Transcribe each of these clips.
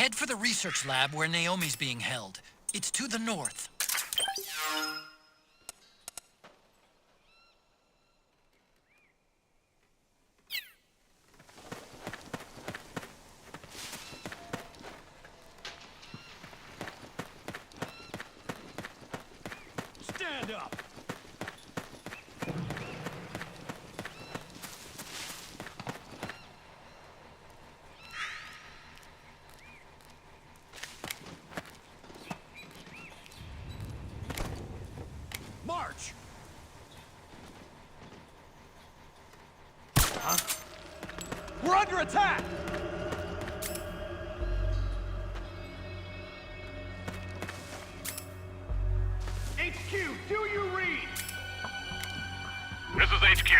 Head for the research lab where Naomi's being held. It's to the north. Stand up! March! Huh? We're under attack! HQ, do you read? This is HQ.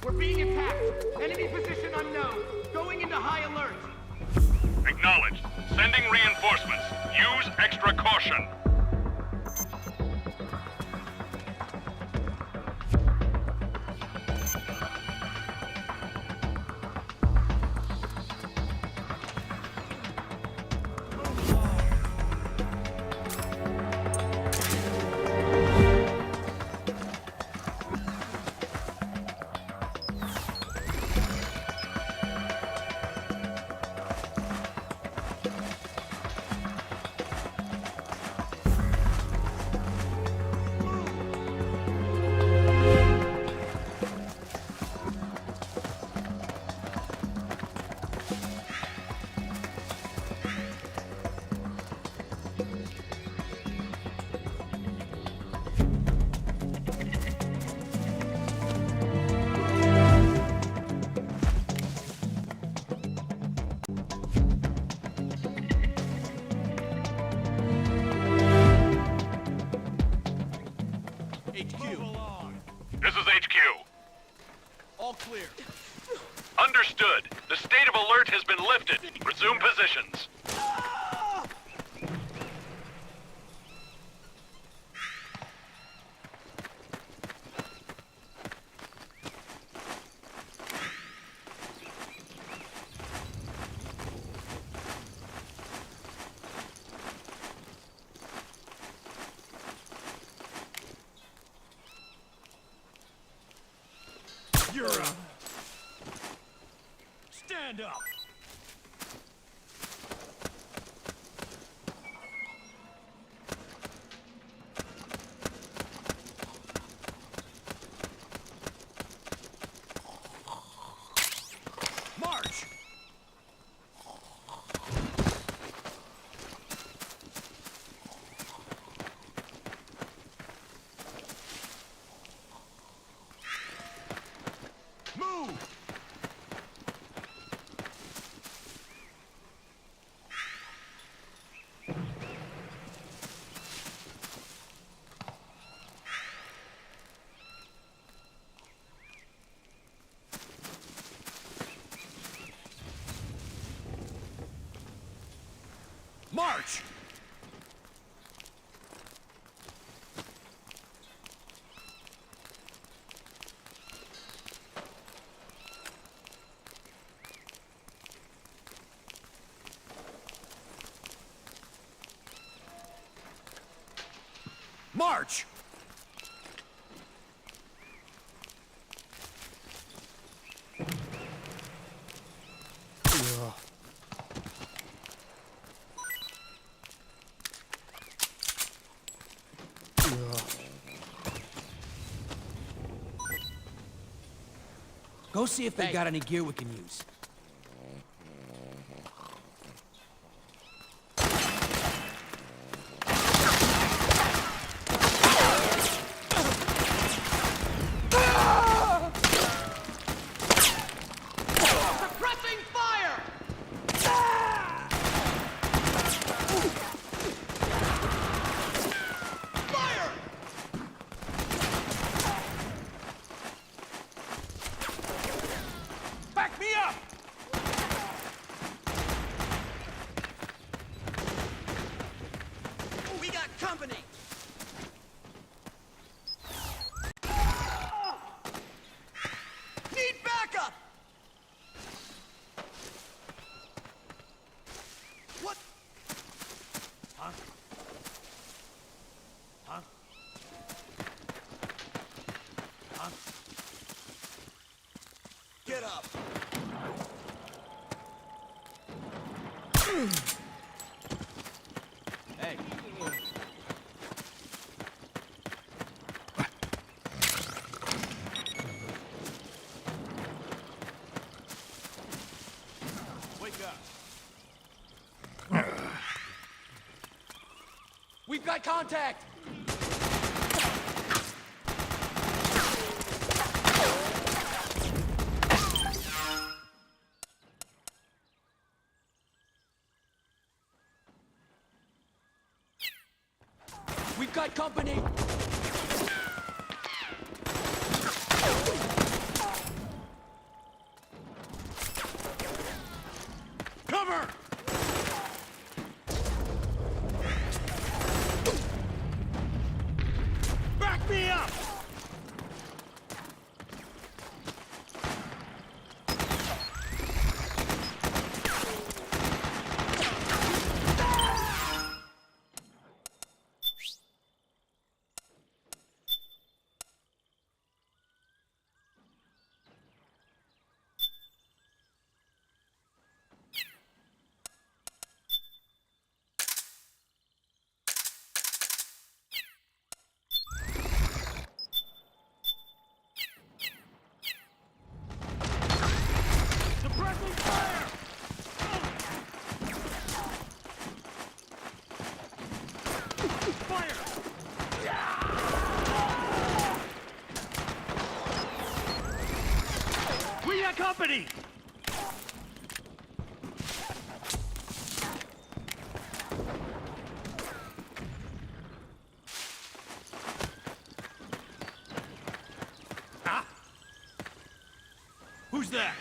We're being attacked. Enemy position unknown. Going into high alert. Acknowledged. Sending reinforcements. Use extra caution. This is HQ. All clear. Understood. The state of alert has been lifted. Resume positions. You're up. Stand up. March. Move! March! March! Go see if they got any gear we can use. Suppressing fire! Fire! Back me up! up. Hey. Wake up. We've got contact! We've got company! Cover! Back me up! Suppressing fire! Fire! We got company! Ah! Who's that?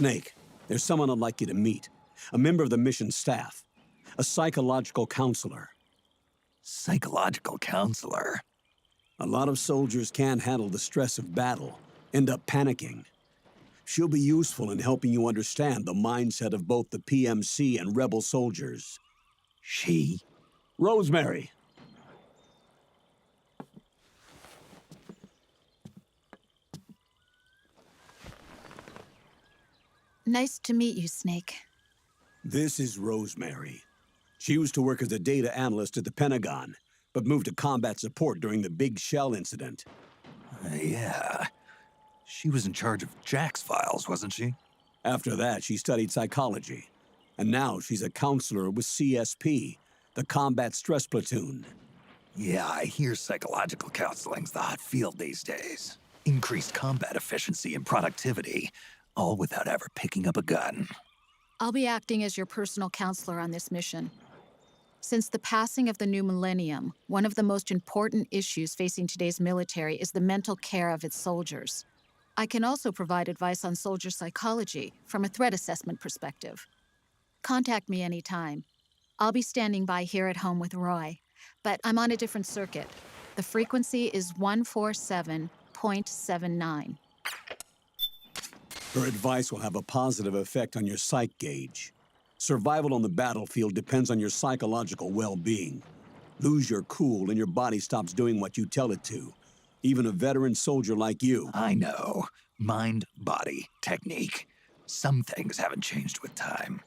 Snake, there's someone I'd like you to meet. A member of the mission staff. A psychological counselor. Psychological counselor? A lot of soldiers can't handle the stress of battle, end up panicking. She'll be useful in helping you understand the mindset of both the PMC and rebel soldiers. She? Rosemary. Nice to meet you, Snake. This is Rosemary. She used to work as a data analyst at the Pentagon, but moved to combat support during the Big Shell incident. Yeah. She was in charge of Jack's files, wasn't she? After that, she studied psychology. And now she's a counselor with CSP, the Combat Stress Platoon. Yeah, I hear psychological counseling's the hot field these days. Increased combat efficiency and productivity, all without ever picking up a gun. I'll be acting as your personal counselor on this mission. Since the passing of the new millennium, one of the most important issues facing today's military is the mental care of its soldiers. I can also provide advice on soldier psychology from a threat assessment perspective. Contact me anytime. I'll be standing by here at home with Roy, but I'm on a different circuit. The frequency is 147.79. Her advice will have a positive effect on your psych gauge. Survival on the battlefield depends on your psychological well-being. Lose your cool and your body stops doing what you tell it to. Even a veteran soldier like you. I know. Mind, body, technique. Some things haven't changed with time.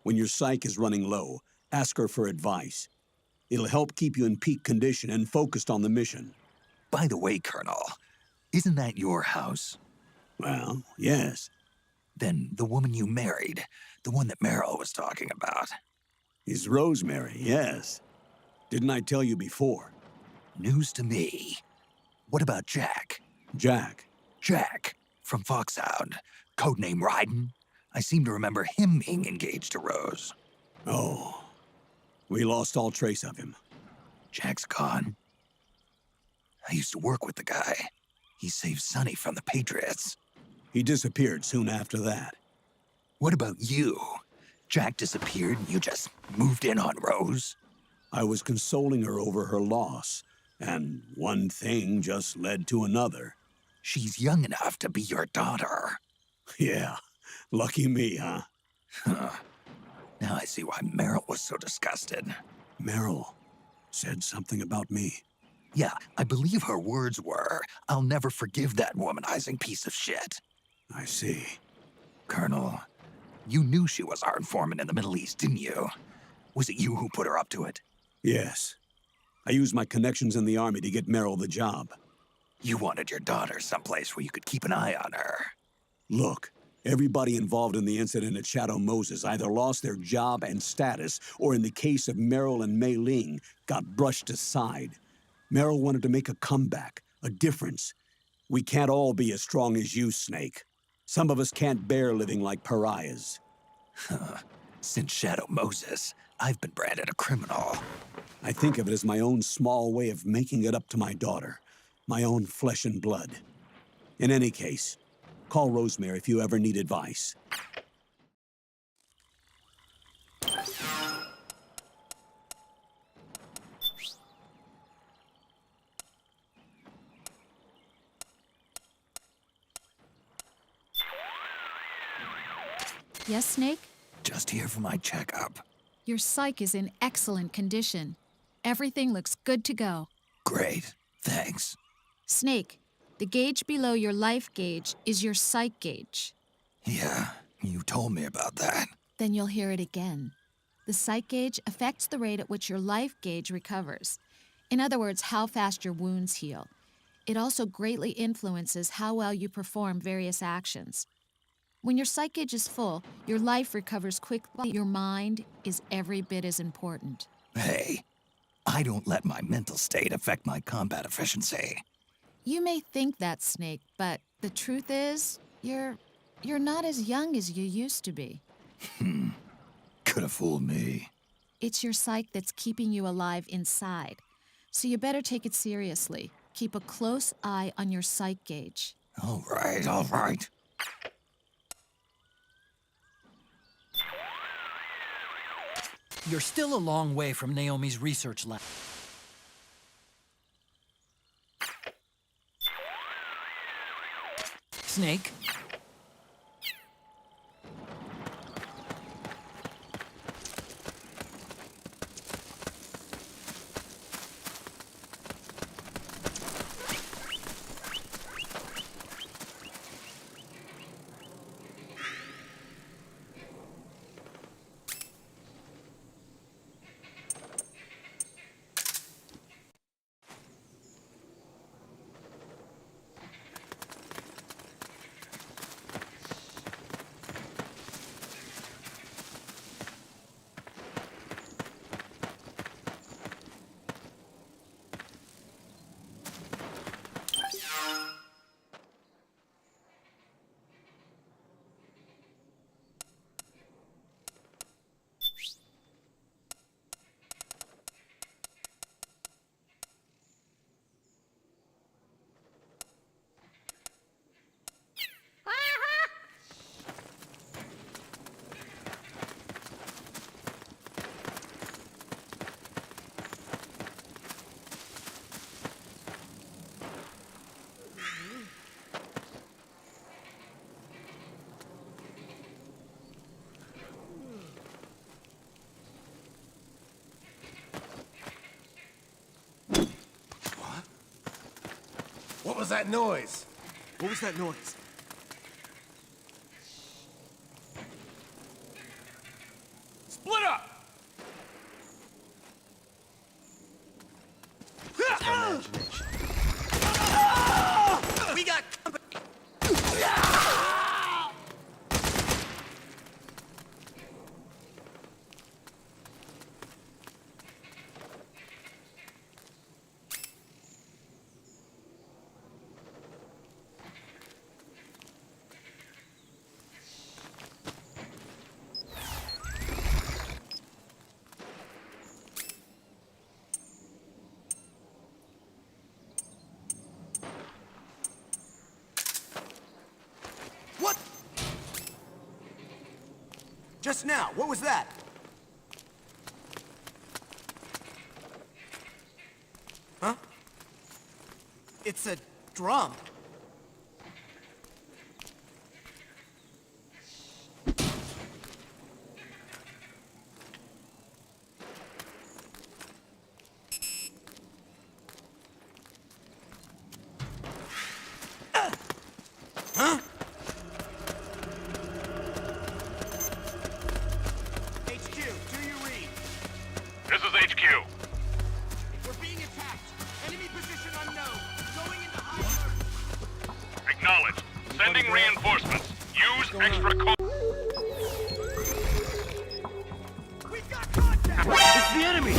When your psyche is running low, ask her for advice. It'll help keep you in peak condition and focused on the mission. By the way, Colonel, isn't that your house? Well, yes. Then the woman you married, the one that Meryl was talking about. Is Rosemary, yes. Didn't I tell you before? News to me. What about Jack? Jack. Jack, from Foxhound, codename Ryden. I seem to remember him being engaged to Rose. Oh, we lost all trace of him. Jack's gone. I used to work with the guy. He saved Sonny from the Patriots. He disappeared soon after that. What about you? Jack disappeared and you just moved in on Rose? I was consoling her over her loss, and one thing just led to another. She's young enough to be your daughter. Yeah, lucky me, huh? Now I see why Meryl was so disgusted. Meryl said something about me. Yeah, I believe her words were, "I'll never forgive that womanizing piece of shit." I see. Colonel, you knew she was our informant in the Middle East, didn't you? Was it you who put her up to it? Yes. I used my connections in the army to get Meryl the job. You wanted your daughter someplace where you could keep an eye on her. Look, everybody involved in the incident at Shadow Moses either lost their job and status, or in the case of Meryl and Mei Ling, got brushed aside. Meryl wanted to make a comeback, a difference. We can't all be as strong as you, Snake. Some of us can't bear living like pariahs. Since Shadow Moses, I've been branded a criminal. I think of it as my own small way of making it up to my daughter, my own flesh and blood. In any case, call Rosemary if you ever need advice. Yes, Snake? Just here for my checkup. Your psyche is in excellent condition. Everything looks good to go. Great, thanks. Snake, the gauge below your life gauge is your psych gauge. Yeah, you told me about that. Then you'll hear it again. The psych gauge affects the rate at which your life gauge recovers. In other words, how fast your wounds heal. It also greatly influences how well you perform various actions. When your psych gauge is full, your life recovers quickly. Your mind is every bit as important. Hey, I don't let my mental state affect my combat efficiency. You may think that, Snake, but the truth is, you're not as young as you used to be. Could have fooled me. It's your psyche that's keeping you alive inside. So you better take it seriously. Keep a close eye on your psych gauge. All right, all right. You're still a long way from Naomi's research lab. Snake? What was that noise? What was that noise? Split up! We got company! What? Just now, what was that? Huh? It's a drum. Huh? HQ, do you read? This is HQ. We're being attacked. Enemy position unknown. Going into high alert. Acknowledged. Sending reinforcements. Use extra code. We've got contact! It's the enemy!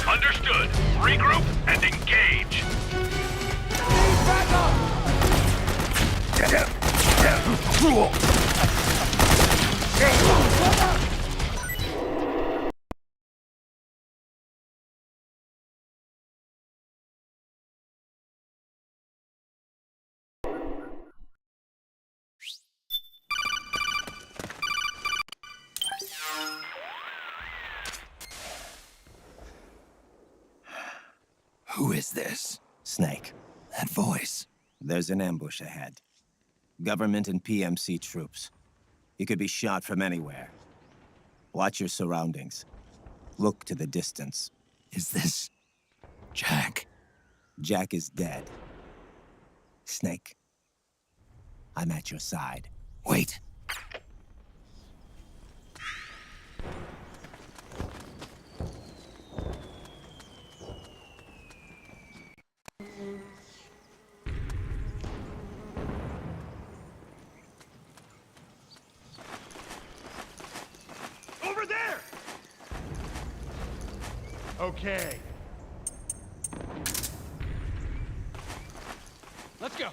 Understood. Regroup and engage. Who is this? Snake. That voice. There's an ambush ahead. Government and PMC troops. You could be shot from anywhere. Watch your surroundings. Look to the distance. Is this Jack? Jack is dead. Snake, I'm at your side. Wait. Over there! Okay. Let's go.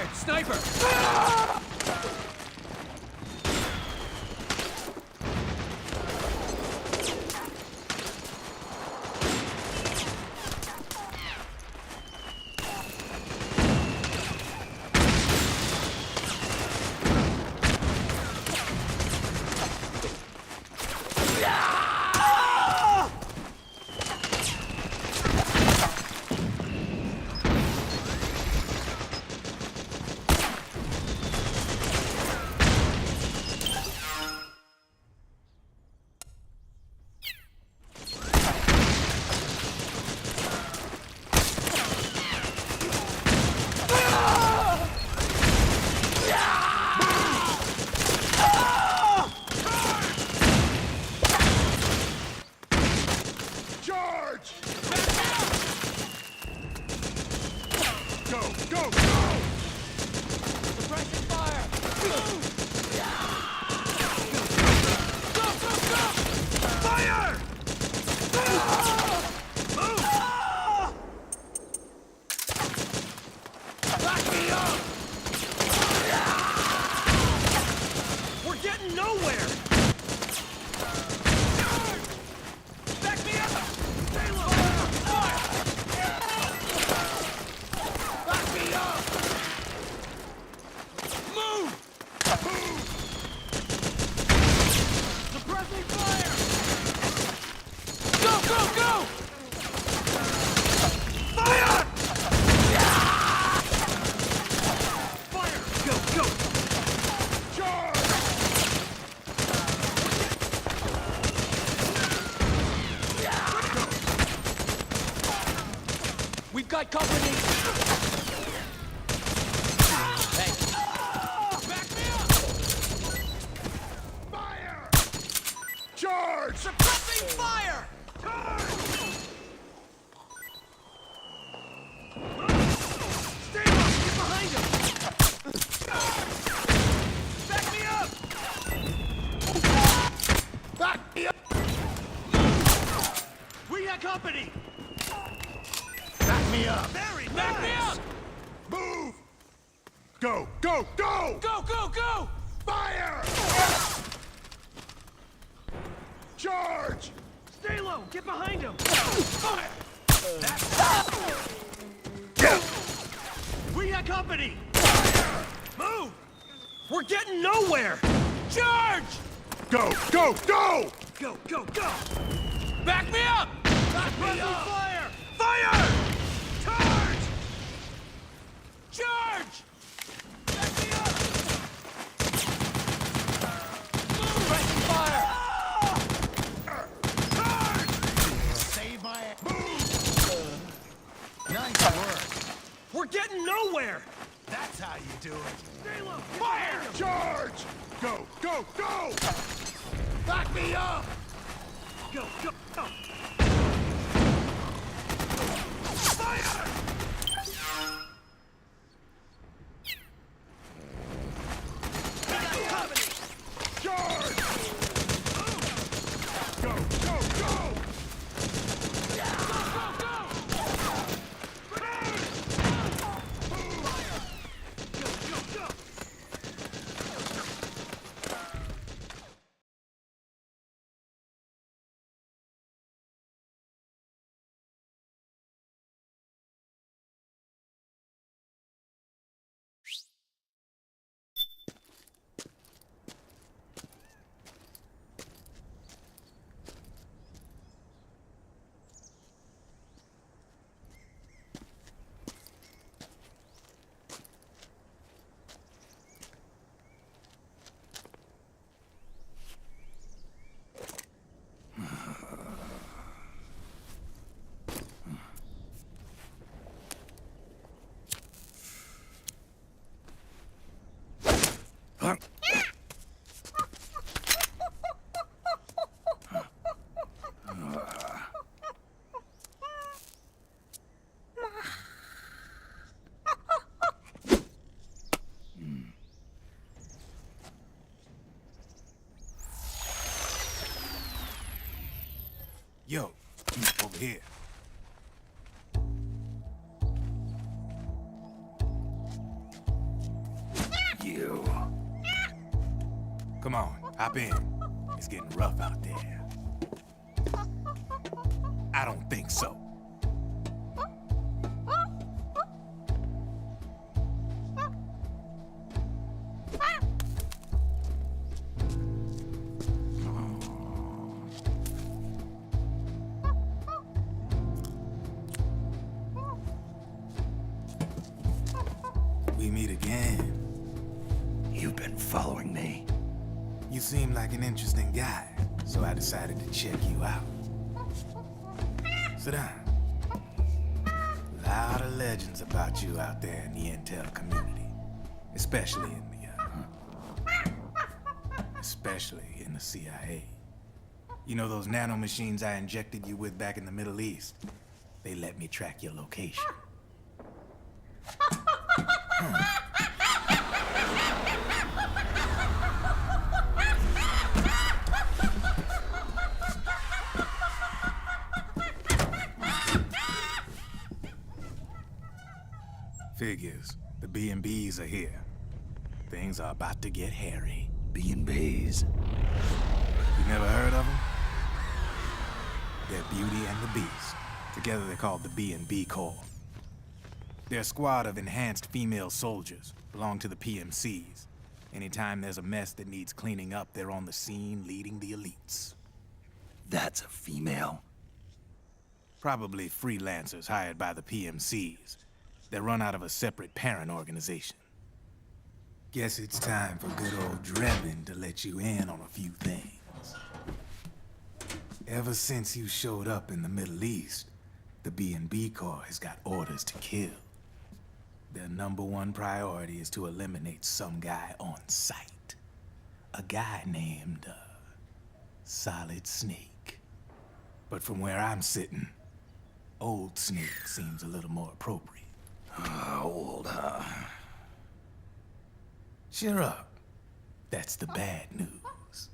fired! Sniper! Charge! Go, go, go! Suppressing fire! Go, go, go! Fire! Back me up! We're getting nowhere! Back me up! Stay low! Fire! Back me up! Move! Suppressing fire! Go, go, go! Fire! Fire! Go, go! Charge! We've got company! Thanks. Back me up! Fire! Charge! Suppressing fire! Stay up! Get behind him! Back me up! Back me up! We got company! Back me up! Very nice! Back me up! Move! Go, go, go! Go, go, go! Fire! Charge! Stay low! Get behind him! Fire! We got company! Move! We're getting nowhere! Charge! Go, go, go! Go, go, go! Back me up! Back me up! Fire! Fire! Charge! Charge! Back me up! Suppressing fire! Charge! Save my ass. Move! Nice work. We're getting nowhere! That's how you do it. Stay low! Fire! Charge! Go, go, go! Back me up! Go, go, go! Fire! Charge! Go, go, go! Yo, over here. Hop in. It's getting rough out there. I don't think so. We meet again. You've been following me. You seem like an interesting guy, so I decided to check you out. Sit down. A lot of legends about you out there in the intel community, especially in the CIA. You know those nanomachines I injected you with back in the Middle East? They let me track your location. Figures. The B&Bs are here. Things are about to get hairy. B&Bs. You never heard of them? They're Beauty and the Beast. Together they're called the B&B Corps. They're a squad of enhanced female soldiers, belong to the PMCs. Anytime there's a mess that needs cleaning up, they're on the scene leading the elites. That's a female. Probably freelancers hired by the PMCs. They run out of a separate parent organization. Guess it's time for good old Drebin to let you in on a few things. Ever since you showed up in the Middle East, the B&B Corps has got orders to kill. Their #1 priority is to eliminate some guy on sight. A guy named, Solid Snake. But from where I'm sitting, Old Snake seems a little more appropriate. Old, Cheer up. That's the bad news.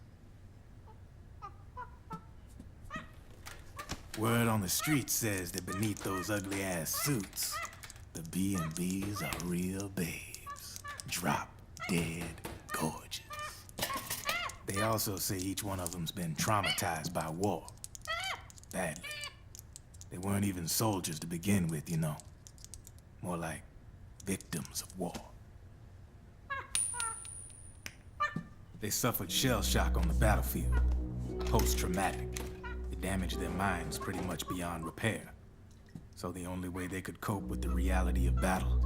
Word on the street says that beneath those ugly-ass suits, the B&Bs are real babes. Drop dead gorgeous. They also say each one of them's been traumatized by war. Badly. They weren't even soldiers to begin with, you know. More like victims of war. They suffered shell shock on the battlefield. Post-traumatic. It damaged their minds pretty much beyond repair. So the only way they could cope with the reality of battle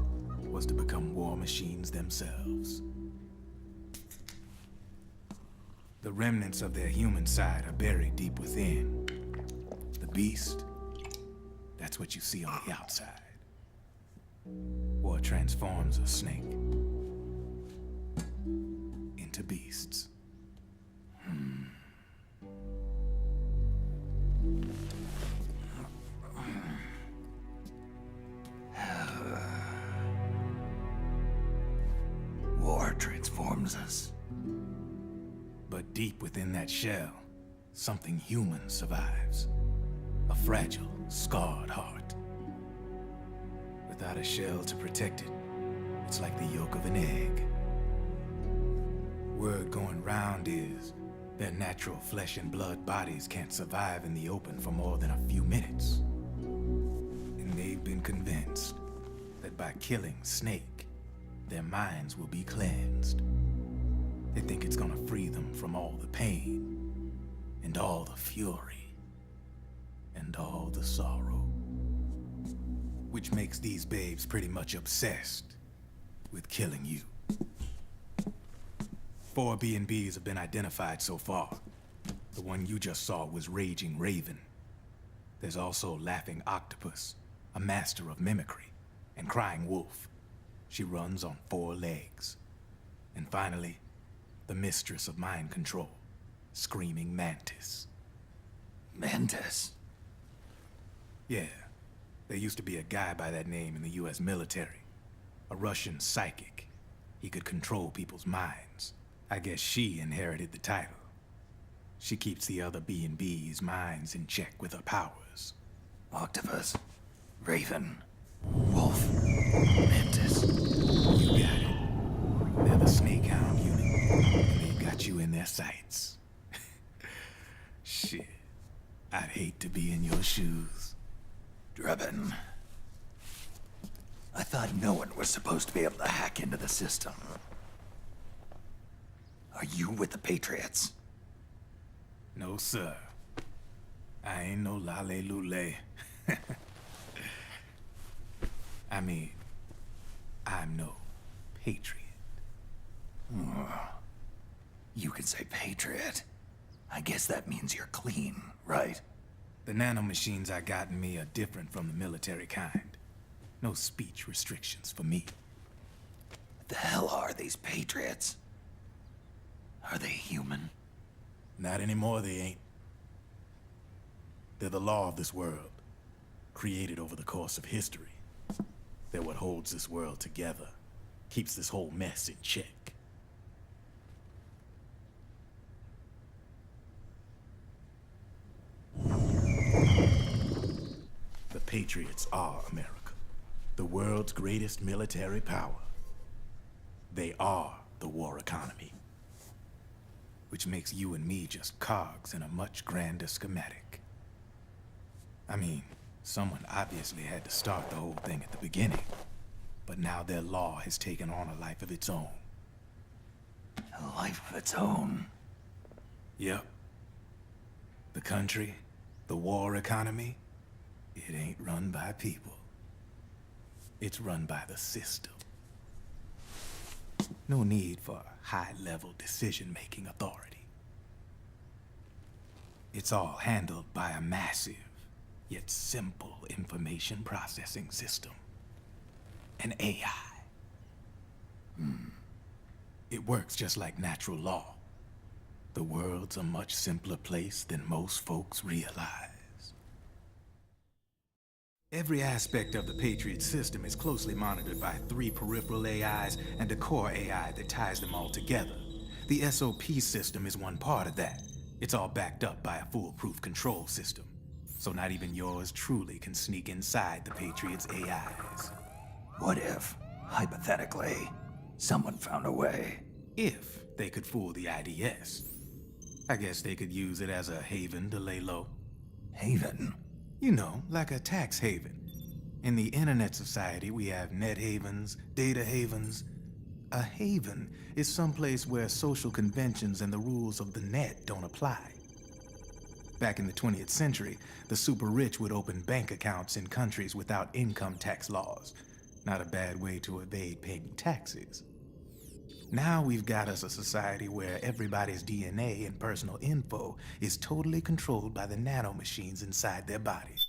was to become war machines themselves. The remnants of their human side are buried deep within. The beast, that's what you see on the outside. War transforms a snake into beasts. War transforms us. But deep within that shell, something human survives. A fragile, scarred heart. Without a shell to protect it, it's like the yolk of an egg. Word going round is their natural flesh and blood bodies can't survive in the open for more than a few minutes. And they've been convinced that by killing Snake, their minds will be cleansed. They think it's gonna free them from all the pain, and all the fury, and all the sorrow. Which makes these babes pretty much obsessed with killing you. 4 B&Bs have been identified so far. The one you just saw was Raging Raven. There's also Laughing Octopus, a master of mimicry, and Crying Wolf. She runs on 4 legs. And finally, the mistress of mind control, Screaming Mantis. Mantis? Yeah. There used to be a guy by that name in the US military. A Russian psychic. He could control people's minds. I guess she inherited the title. She keeps the other B&B's minds in check with her powers. Octopus. Raven. Wolf. Mantis. You got it. They're the Snakehound unit. And they've got got you in their sights. Shit. I'd hate to be in your shoes. Drebin, I thought no one was supposed to be able to hack into the system. Are you with the Patriots? No, sir. I ain't no lale-lule. I mean, I'm no patriot. You can say Patriot. I guess that means you're clean, right? The nanomachines I got in me are different from the military kind. No speech restrictions for me. What the hell are these Patriots? Are they human? Not anymore, they ain't. They're the law of this world, created over the course of history. They're what holds this world together, keeps this whole mess in check. The Patriots are America, the world's greatest military power. They are the war economy, which makes you and me just cogs in a much grander schematic. I mean, someone obviously had to start the whole thing at the beginning, but now their law has taken on a life of its own. A life of its own? Yep. The country, the war economy, it ain't run by people. It's run by the system. No need for high-level decision-making authority. It's all handled by a massive, yet simple information processing system. An AI. It works just like natural law. The world's a much simpler place than most folks realize. Every aspect of the Patriot system is closely monitored by 3 peripheral AIs and a core AI that ties them all together. The SOP system is one part of that. It's all backed up by a foolproof control system. So not even yours truly can sneak inside the Patriots' AIs. What if, hypothetically, someone found a way? If they could fool the IDS. I guess they could use it as a haven to lay low. Haven? You know, like a tax haven. In the internet society, we have net havens, data havens. A haven is someplace where social conventions and the rules of the net don't apply. Back in the 20th century, the super rich would open bank accounts in countries without income tax laws. Not a bad way to evade paying taxes. Now we've got us a society where everybody's DNA and personal info is totally controlled by the nanomachines inside their bodies.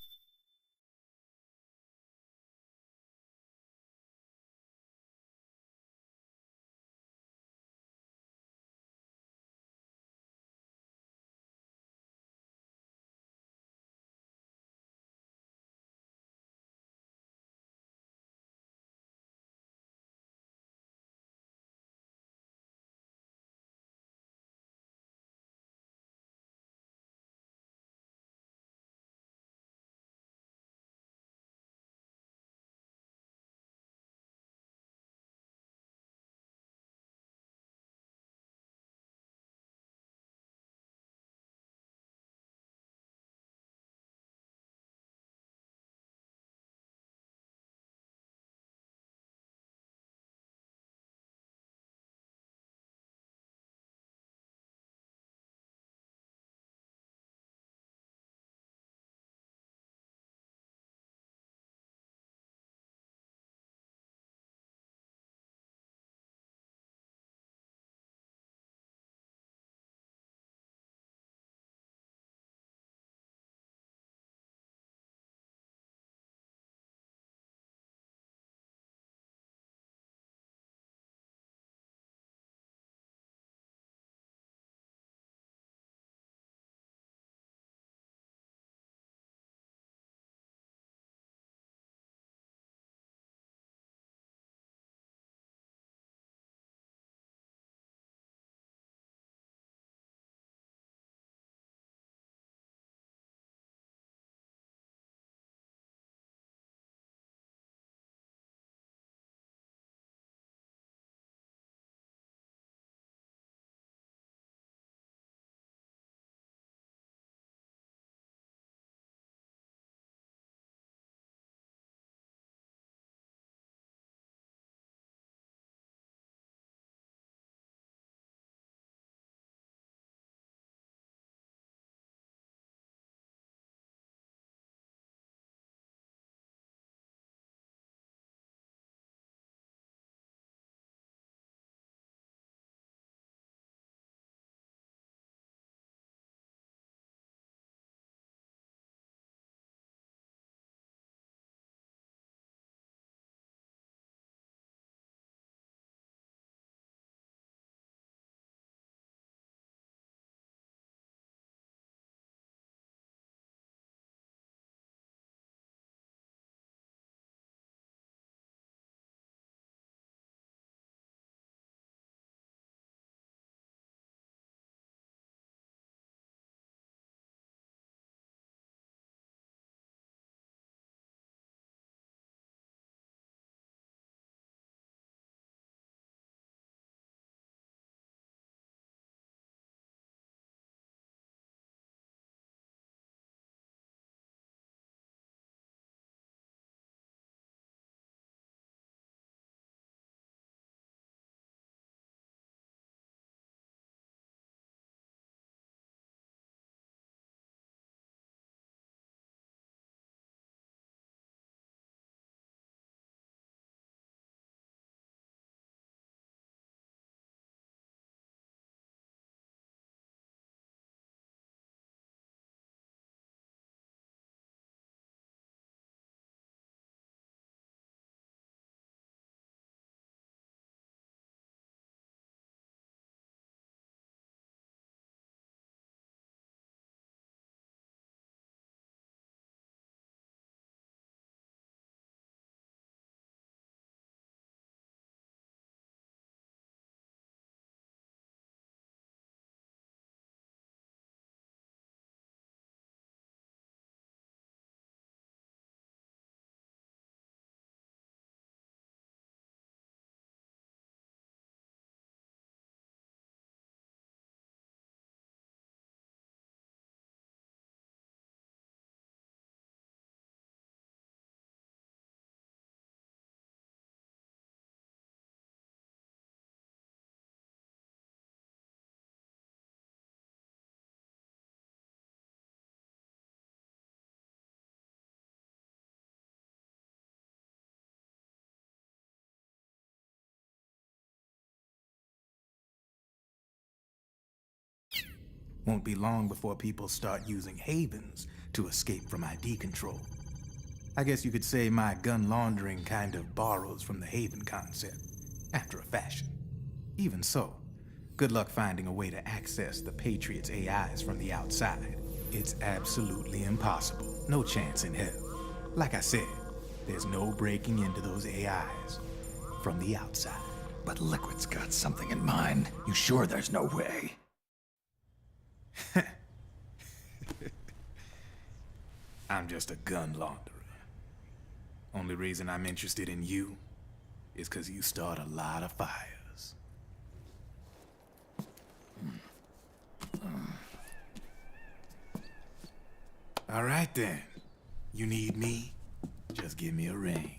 Won't be long before people start using havens to escape from ID control. I guess you could say my gun laundering kind of borrows from the haven concept, after a fashion. Even so, good luck finding a way to access the Patriots' AIs from the outside. It's absolutely impossible. No chance in hell. Like I said, there's no breaking into those AIs from the outside. But Liquid's got something in mind. You sure there's no way? I'm just a gun launderer. Only reason I'm interested in you is because you start a lot of fires. All right then. You need me? Just give me a ring.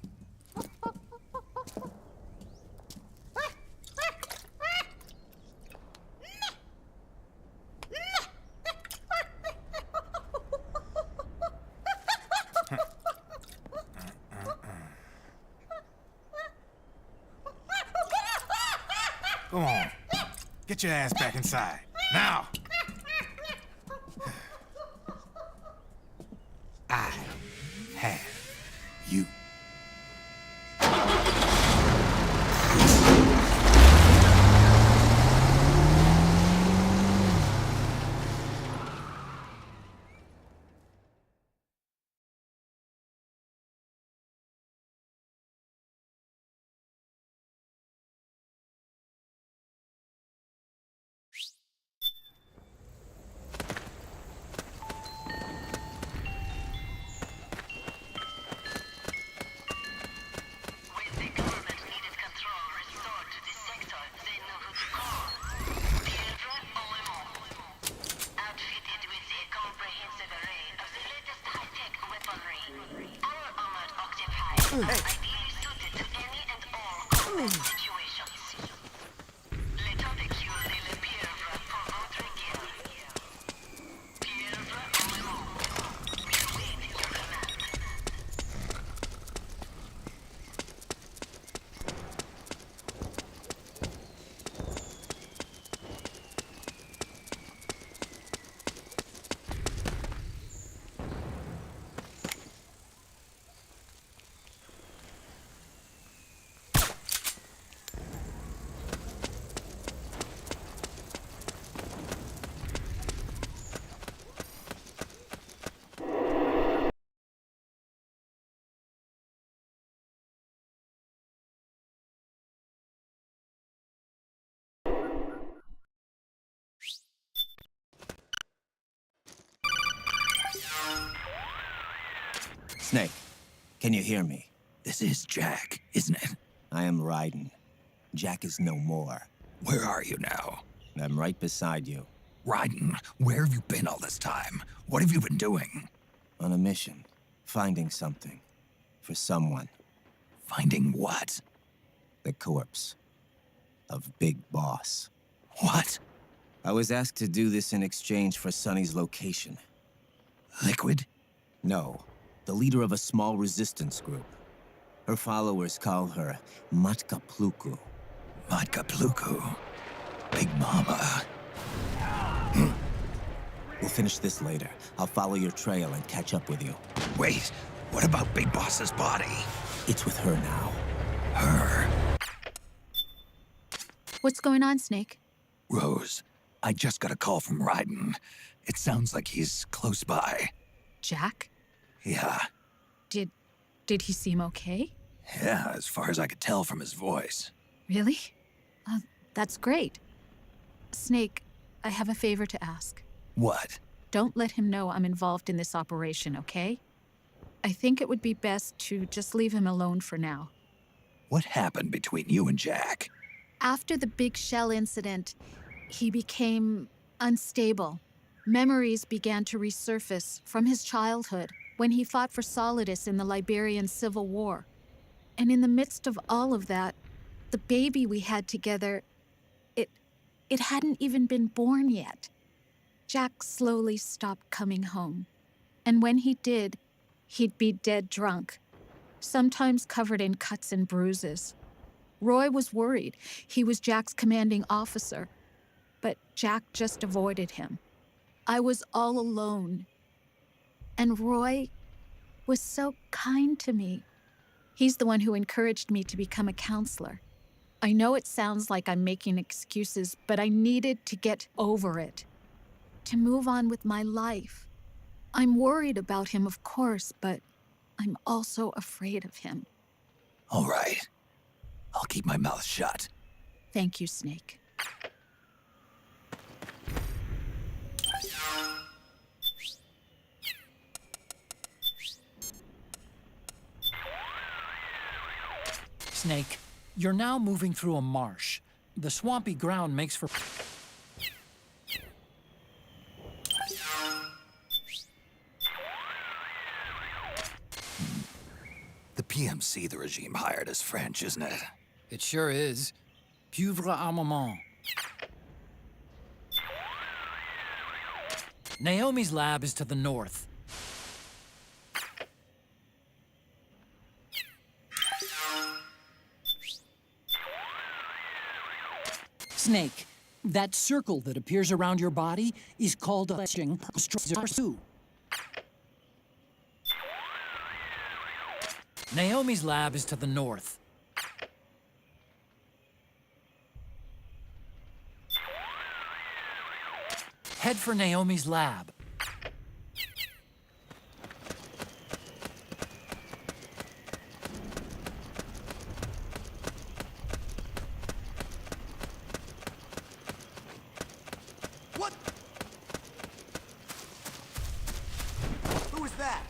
Go on. Get your ass back inside. Now! I have you. Snake, can you hear me? This is Jack, isn't it? I am Raiden. Jack is no more. Where are you now? I'm right beside you. Raiden, where have you been all this time? What have you been doing? On a mission. Finding something. For someone. Finding what? The corpse. Of Big Boss. What? I was asked to do this in exchange for Sonny's location. Liquid? No. The leader of a small resistance group. Her followers call her Matka Pluku. Matka Pluku. Big Mama. We'll finish this later. I'll follow your trail and catch up with you. Wait, what about Big Boss's body? It's with her now. Her? What's going on, Snake? Rose, I just got a call from Raiden. It sounds like he's close by. Jack? Yeah. Did he seem okay? Yeah, as far as I could tell from his voice. Really? That's great. Snake, I have a favor to ask. What? Don't let him know I'm involved in this operation, okay? I think it would be best to just leave him alone for now. What happened between you and Jack? After the Big Shell incident, he became unstable. Memories began to resurface from his childhood when he fought for Solidus in the Liberian Civil War. And in the midst of all of that, the baby we had together, it hadn't even been born yet. Jack slowly stopped coming home. And when he did, he'd be dead drunk, sometimes covered in cuts and bruises. Roy was worried. He was Jack's commanding officer. But Jack just avoided him. I was all alone. And Roy was so kind to me. He's the one who encouraged me to become a counselor. I know it sounds like I'm making excuses, but I needed to get over it, to move on with my life. I'm worried about him, of course, but I'm also afraid of him. All right. I'll keep my mouth shut. Thank you, Snake. Snake, you're now moving through a marsh. The swampy ground makes for... The PMC the regime hired is French, isn't it? It sure is. Pieuvre armament. Naomi's lab is to the north. Snake, that circle that appears around your body is called a string. Naomi's lab is to the north. Head for Naomi's lab. What? Who was that?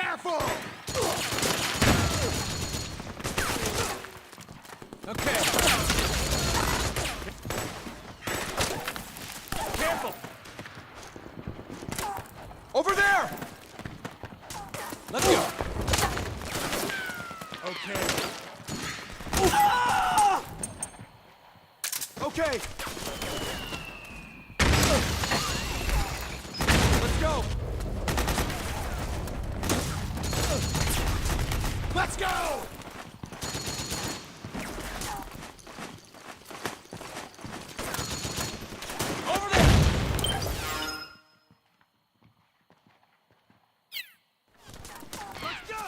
Careful! Okay. Careful! Over there! Let's go! Okay. Okay! Let's go! Let's go! Over there! Let's go!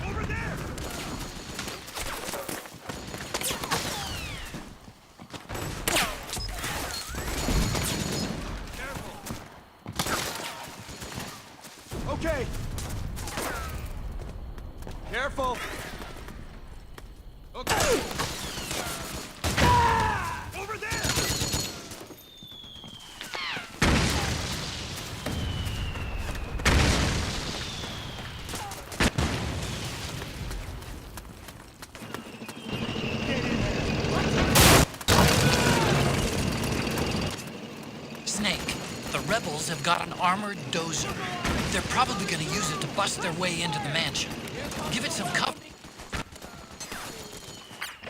Over there! Okay! Careful! Okay! Over there! Snake, the rebels have got an armored dozer. They're probably gonna use it to bust their way into the mansion. Give it some cover.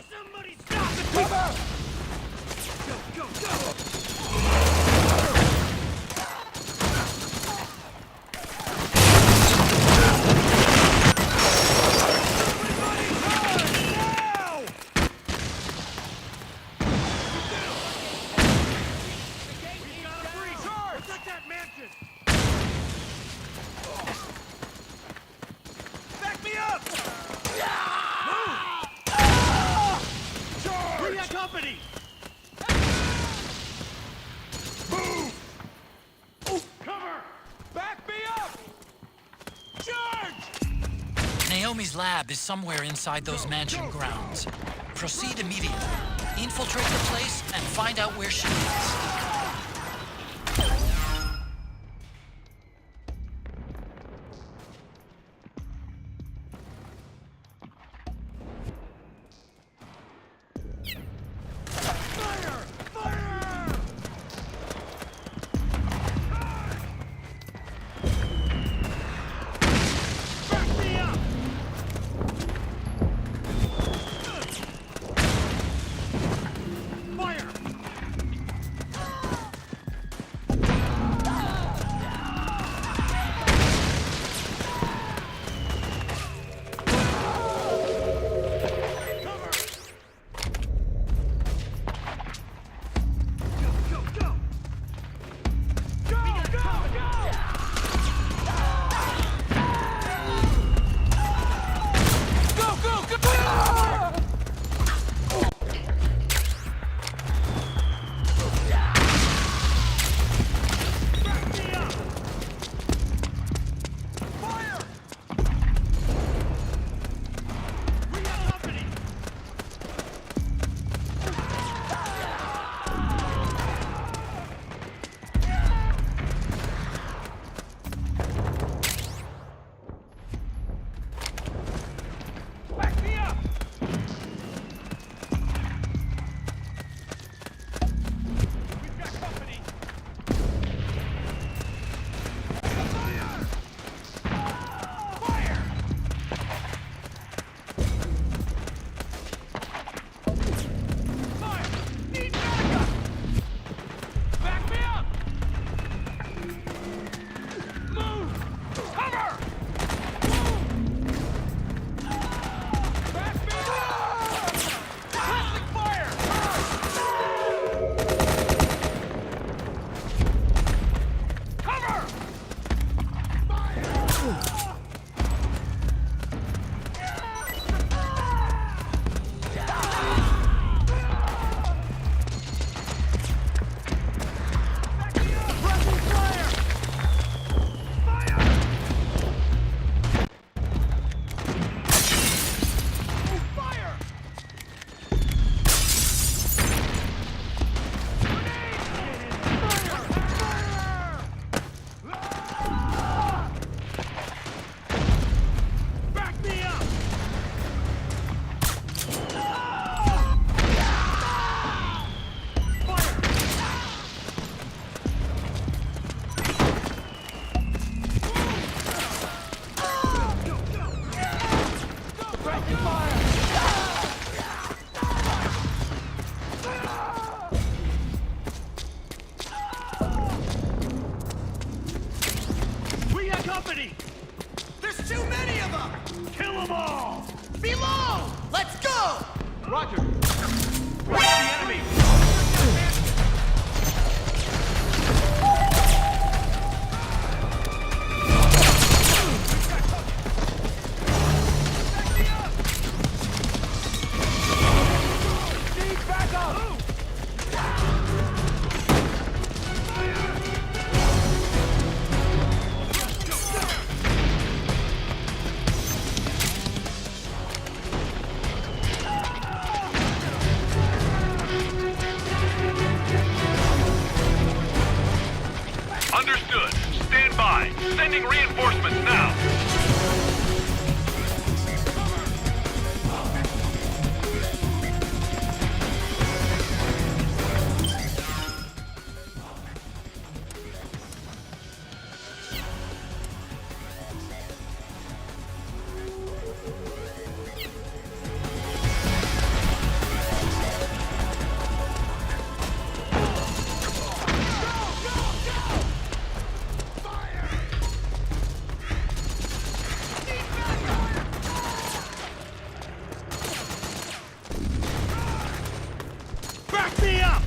Somebody stop the cover! Go, go, go! Back me up! Bring that company! Move! Cover! Back me up! Charge! Naomi's lab is somewhere inside those mansion grounds. Proceed immediately. Infiltrate the place and find out where she is. Fire! Fire! Back me up! Fire! company! There's too many of them! Kill them all! Below! Let's go! Roger. Watch the enemy! Understood. Stand by. Sending reinforcements now. Back me up!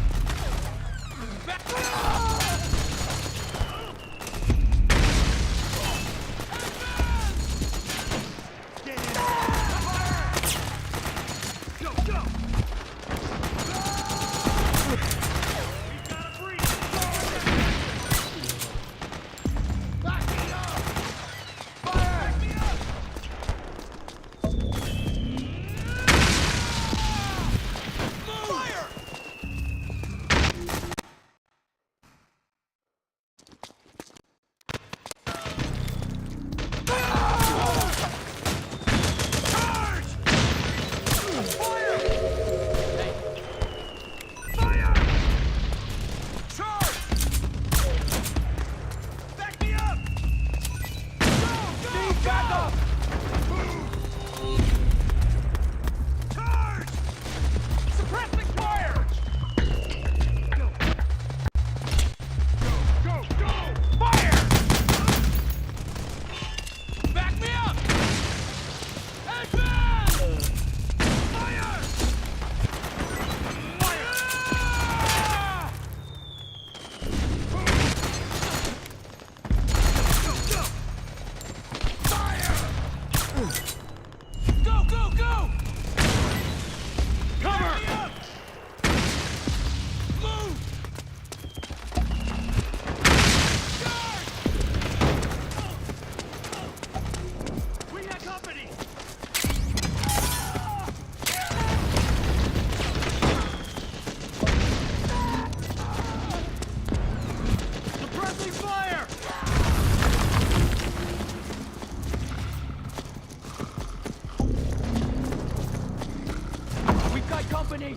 Company!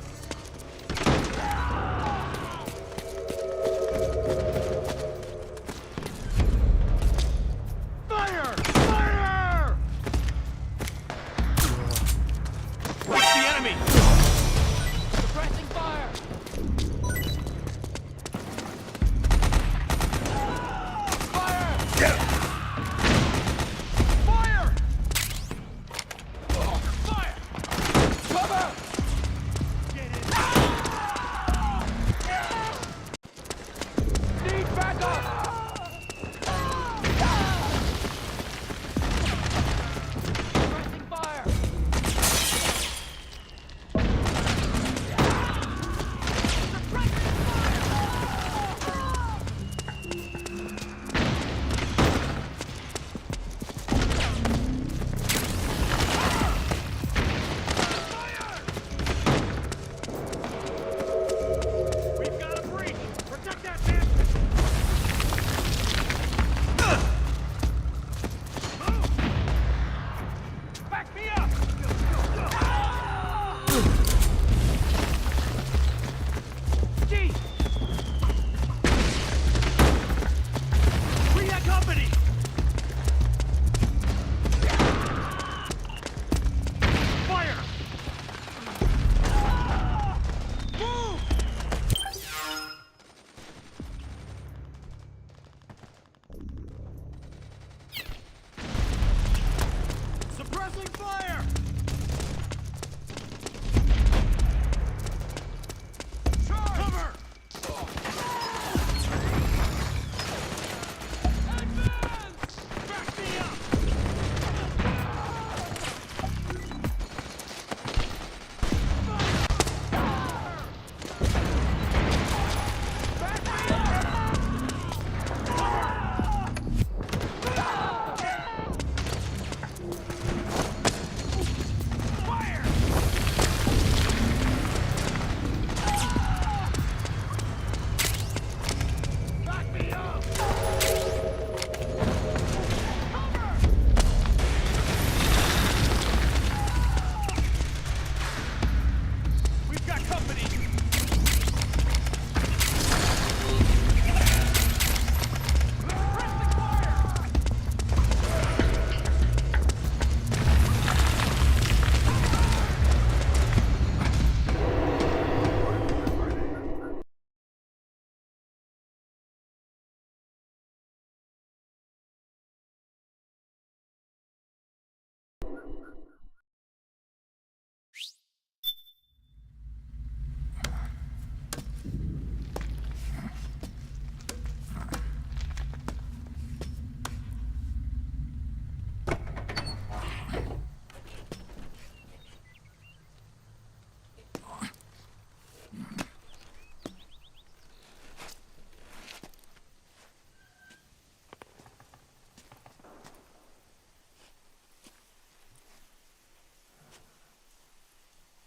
Fire! Fire! Watch the enemy! Suppressing fire! Fire! Fire! Fire! Cover!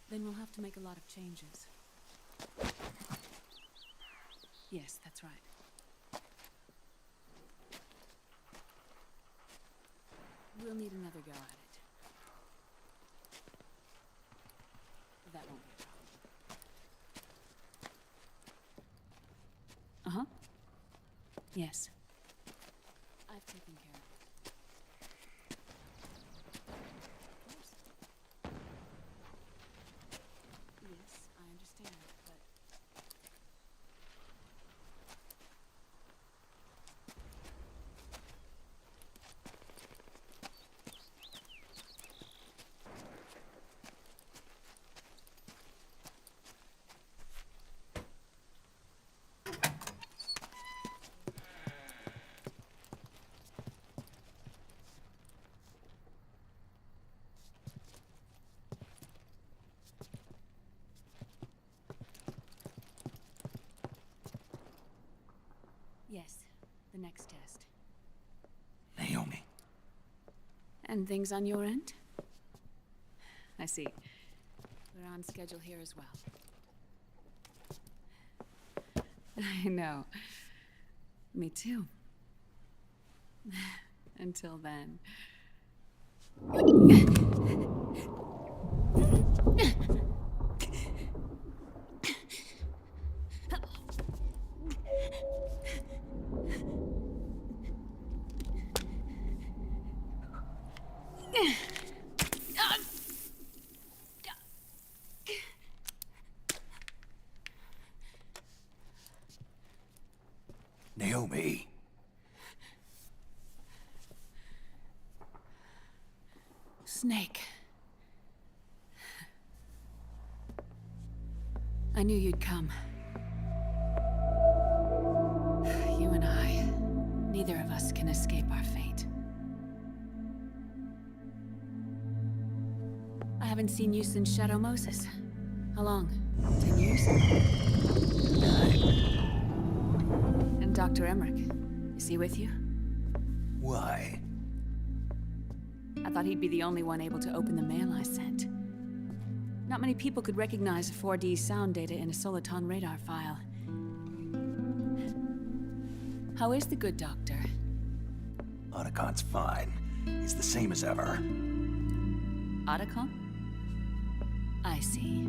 Then we'll have to make a lot of changes. Yes, that's right. We'll need another go at it. That won't be a problem. Uh-huh. Yes. I've taken care of it. Of course. Yes, I understand, but... Yes, the next test. Naomi. And things on your end? I see. We're on schedule here as well. I know. Me too. Until then. Naomi. Snake. I knew you'd come. You and I, neither of us can escape our fate. I haven't seen you since Shadow Moses. How long? 10 years? 9. And Dr. Emmerich, is he with you? Why? I thought he'd be the only one able to open the mail I sent. Not many people could recognize 4D sound data in a Soliton radar file. How is the good doctor? Otacon's fine. He's the same as ever. Otacon? I see.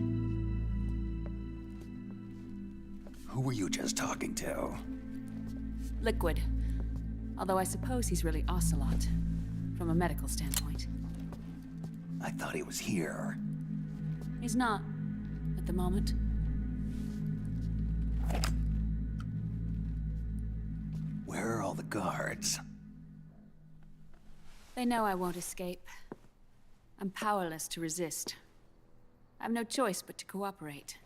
Who were you just talking to? Liquid. Although I suppose he's really Ocelot, from a medical standpoint. I thought he was here. He's not, at the moment. Where are all the guards? They know I won't escape. I'm powerless to resist. I have no choice but to cooperate.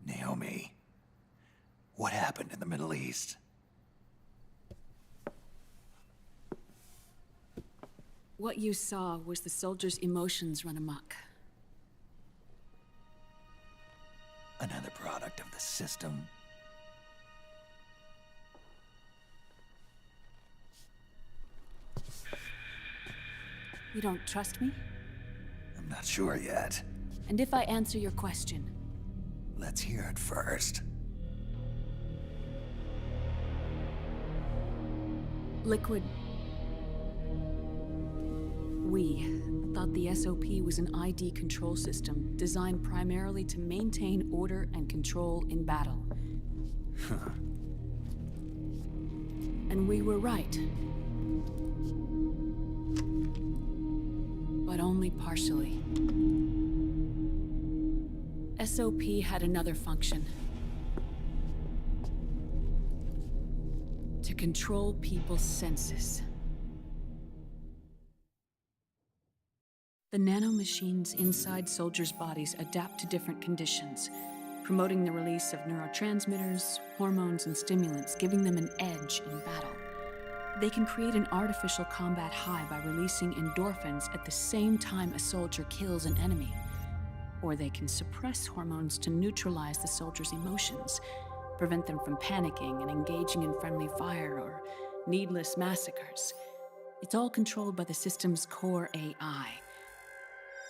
Naomi. What happened in the Middle East? What you saw was the soldiers' emotions run amok. Another product of the system. You don't trust me? I'm not sure yet. And if I answer your question? Let's hear it first. Liquid. We thought the SOP was an ID control system designed primarily to maintain order and control in battle. Huh. And we were right. But only partially. SOP had another function. To control people's senses. The nanomachines inside soldiers' bodies adapt to different conditions, promoting the release of neurotransmitters, hormones, and stimulants, giving them an edge in battle. They can create an artificial combat high by releasing endorphins at the same time a soldier kills an enemy. Or they can suppress hormones to neutralize the soldier's emotions, prevent them from panicking and engaging in friendly fire or needless massacres. It's all controlled by the system's core AI.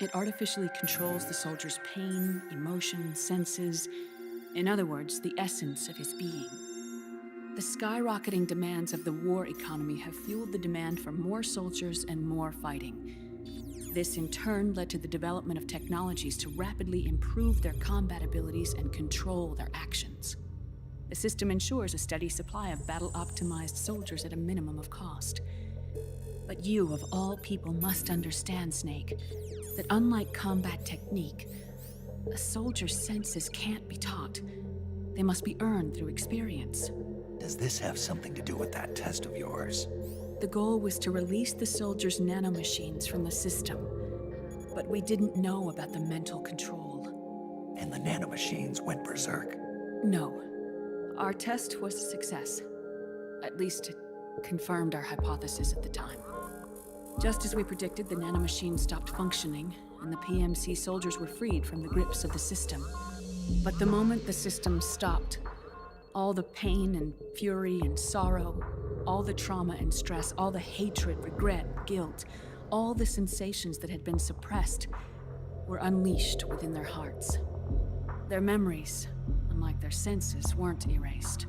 It artificially controls the soldier's pain, emotion, senses, in other words, the essence of his being. The skyrocketing demands of the war economy have fueled the demand for more soldiers and more fighting. This in turn led to the development of technologies to rapidly improve their combat abilities and control their actions. The system ensures a steady supply of battle-optimized soldiers at a minimum of cost. But you, of all people, must understand, Snake, that unlike combat technique, a soldier's senses can't be taught. They must be earned through experience. Does this have something to do with that test of yours? The goal was to release the soldiers' nanomachines from the system, but we didn't know about the mental control. And the nanomachines went berserk? No. Our test was a success. At least it confirmed our hypothesis at the time. Just as we predicted, the nanomachines stopped functioning, and the PMC soldiers were freed from the grips of the system. But the moment the system stopped, all the pain and fury and sorrow, all the trauma and stress, all the hatred, regret, guilt, all the sensations that had been suppressed were unleashed within their hearts. Their memories, unlike their senses, weren't erased.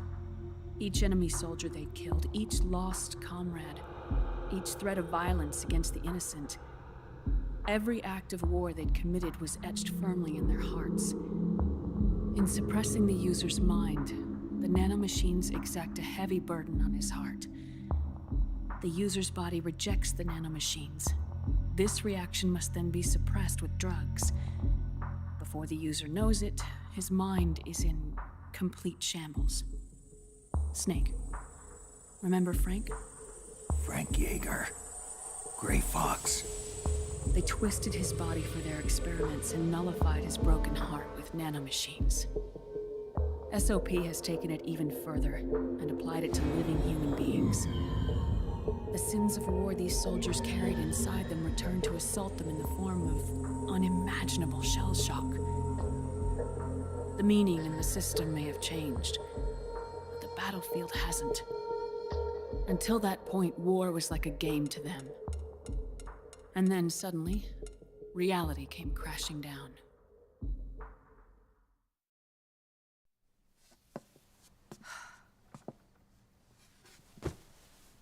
Each enemy soldier they'd killed, each lost comrade, each threat of violence against the innocent, every act of war they'd committed was etched firmly in their hearts. In suppressing the user's mind, the nanomachines exact a heavy burden on his heart. The user's body rejects the nanomachines. This reaction must then be suppressed with drugs. Before the user knows it, his mind is in complete shambles. Snake, remember Frank? Frank Yeager. Gray Fox. They twisted his body for their experiments and nullified his broken heart with nanomachines. SOP has taken it even further and applied it to living human beings. The sins of war these soldiers carried inside them returned to assault them in the form of unimaginable shell shock. The meaning in the system may have changed, but the battlefield hasn't. Until that point, war was like a game to them. And then suddenly, reality came crashing down.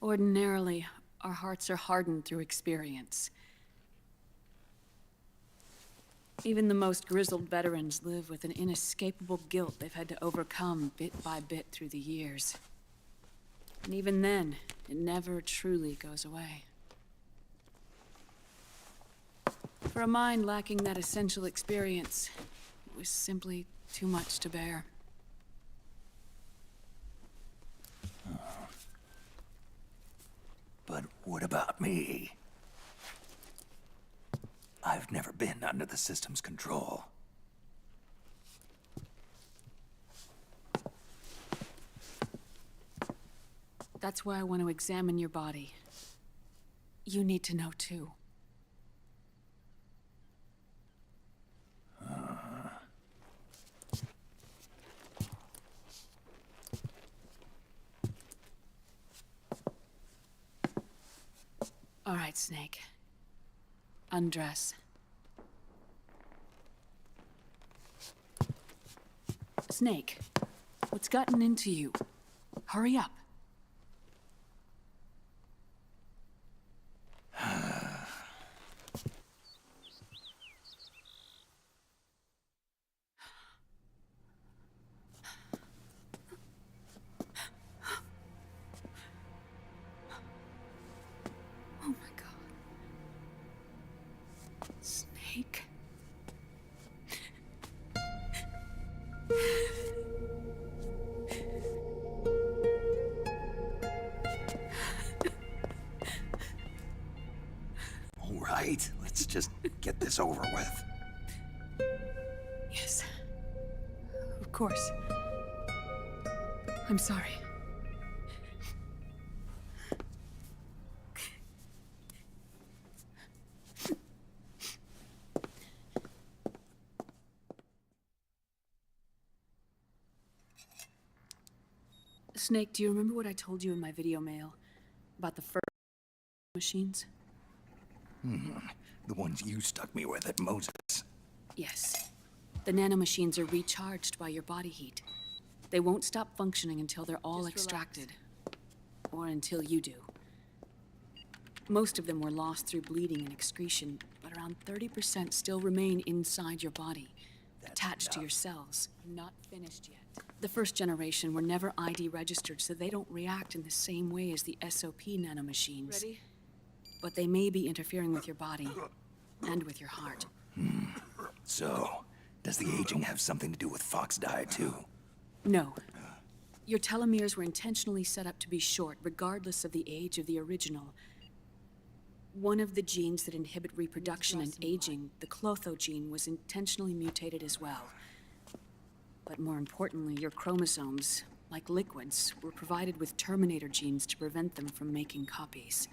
Ordinarily, our hearts are hardened through experience. Even the most grizzled veterans live with an inescapable guilt they've had to overcome bit by bit through the years. And even then, it never truly goes away. For a mind lacking that essential experience, it was simply too much to bear. But what about me? I've never been under the system's control. That's why I want to examine your body. You need to know too. All right, Snake. Undress. Snake, what's gotten into you? Hurry up. Oh my God. Snake. right? Let's just get this over with. Yes. Of course. I'm sorry. Snake, do you remember what I told you in my video mail about the first machines? The ones you stuck me with at Moses. Yes. The nanomachines are recharged by your body heat. They won't stop functioning until they're all extracted. Or until you do. Most of them were lost through bleeding and excretion, but around 30% still remain inside your body, attached to your cells. I'm not finished yet. The first generation were never ID registered, so they don't react in the same way as the SOP nanomachines. Ready? But they may be interfering with your body, and with your heart. So, does the aging have something to do with Fox diet too? No. Your telomeres were intentionally set up to be short, regardless of the age of the original. One of the genes that inhibit reproduction and aging, the Clotho gene, was intentionally mutated as well. But more importantly, your chromosomes, like liquids, were provided with terminator genes to prevent them from making copies.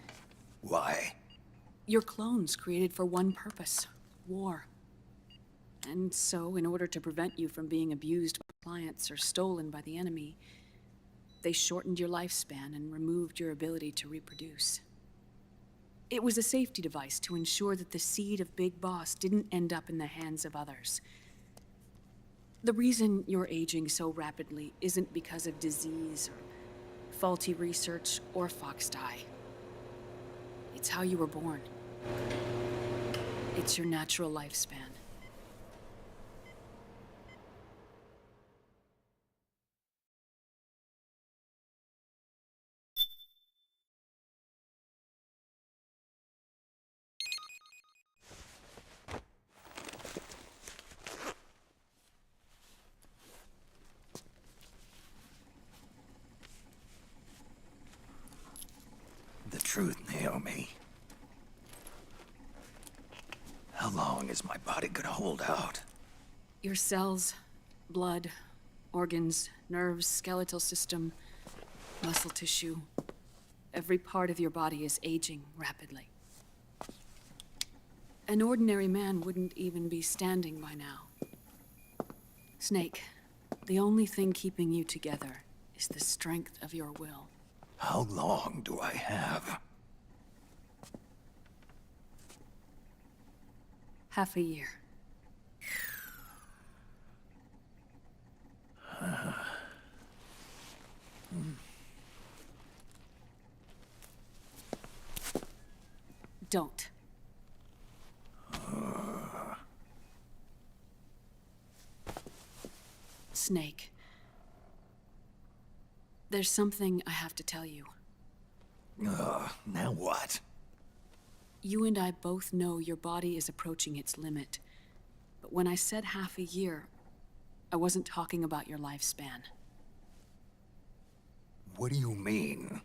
Why? Your clones created for one purpose: war. And so, in order to prevent you from being abused by clients or stolen by the enemy, they shortened your lifespan and removed your ability to reproduce. It was a safety device to ensure that the seed of Big Boss didn't end up in the hands of others. The reason you're aging so rapidly isn't because of disease or faulty research or Fox die. It's how you were born. It's your natural lifespan. The truth, Naomi. How long is my body gonna hold out? Your cells, blood, organs, nerves, skeletal system, muscle tissue. Every part of your body is aging rapidly. An ordinary man wouldn't even be standing by now. Snake, the only thing keeping you together is the strength of your will. How long do I have? Half a year. Don't. Snake. There's something I have to tell you. Now what? You and I both know your body is approaching its limit. But when I said half a year, I wasn't talking about your lifespan. What do you mean?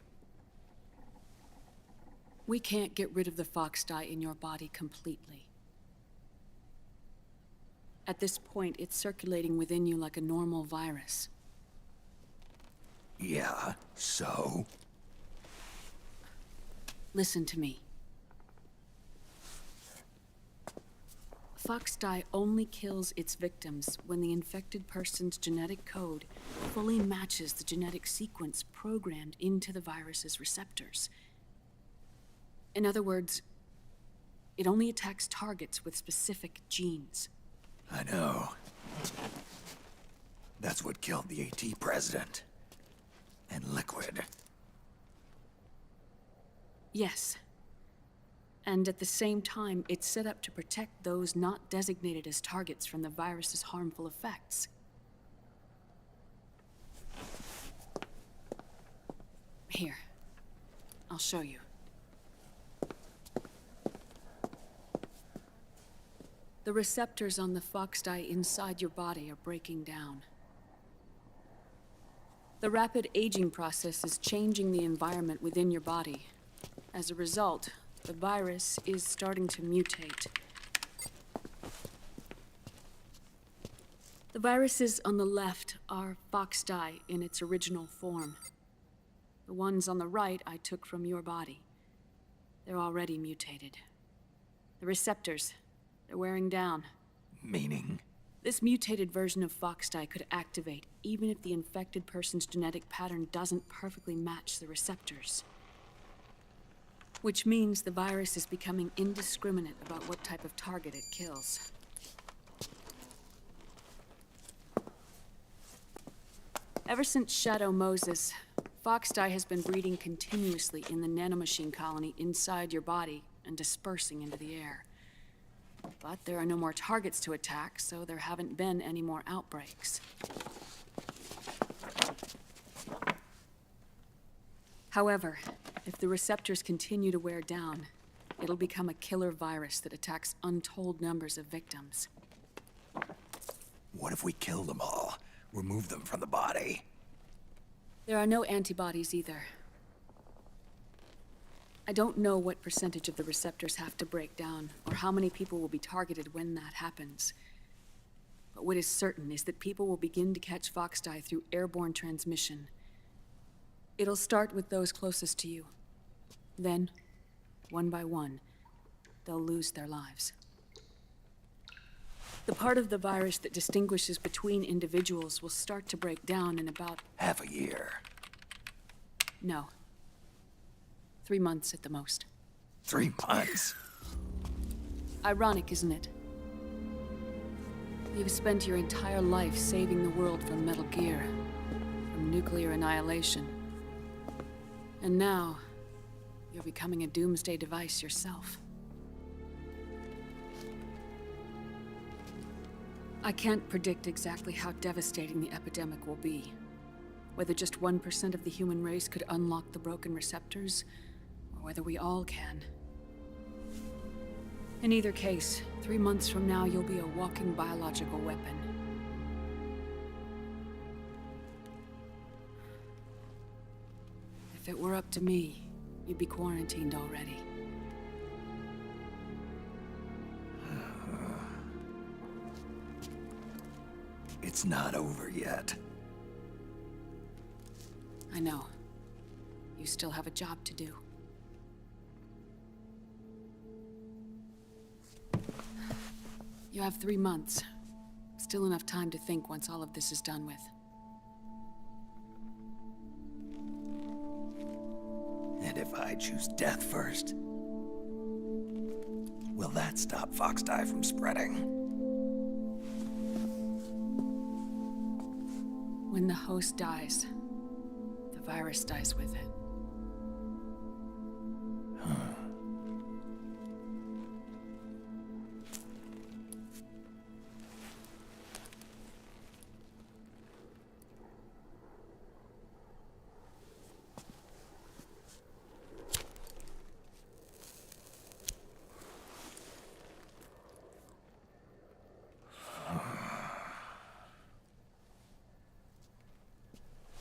We can't get rid of the Fox dye in your body completely. At this point, it's circulating within you like a normal virus. Yeah, so? Listen to me. Fox dye only kills its victims when the infected person's genetic code fully matches the genetic sequence programmed into the virus's receptors. In other words, it only attacks targets with specific genes. I know. That's what killed the AT president. And Liquid. Yes. And at the same time, it's set up to protect those not designated as targets from the virus's harmful effects. Here. I'll show you. The receptors on the Fox dye inside your body are breaking down. The rapid aging process is changing the environment within your body. As a result, The virus is starting to mutate. The viruses on the left are foxdie in its original form. The ones on the right I took from your body. They're already mutated. The receptors, they're wearing down. Meaning? This mutated version of foxdie could activate even if the infected person's genetic pattern doesn't perfectly match the receptors. Which means the virus is becoming indiscriminate about what type of target it kills. Ever since Shadow Moses, foxdie has been breeding continuously in the nanomachine colony inside your body and dispersing into the air. But there are no more targets to attack, so there haven't been any more outbreaks. However, if the receptors continue to wear down, it'll become a killer virus that attacks untold numbers of victims. What if we kill them all? Remove them from the body? There are no antibodies either. I don't know what percentage of the receptors have to break down, or how many people will be targeted when that happens. But what is certain is that people will begin to catch foxdie through airborne transmission. It'll start with those closest to you. Then, one by one, they'll lose their lives. The part of the virus that distinguishes between individuals will start to break down in about... half a year. No. 3 months at the most. 3 months? Ironic, isn't it? You've spent your entire life saving the world from Metal Gear, from nuclear annihilation. And now, you're becoming a doomsday device yourself. I can't predict exactly how devastating the epidemic will be. Whether just 1% of the human race could unlock the broken receptors, or whether we all can. In either case, 3 months from now, you'll be a walking biological weapon. If it were up to me, you'd be quarantined already. It's not over yet. I know. You still have a job to do. You have 3 months. Still enough time to think once all of this is done with. And if I choose death first, will that stop foxdie from spreading? When the host dies, the virus dies with it.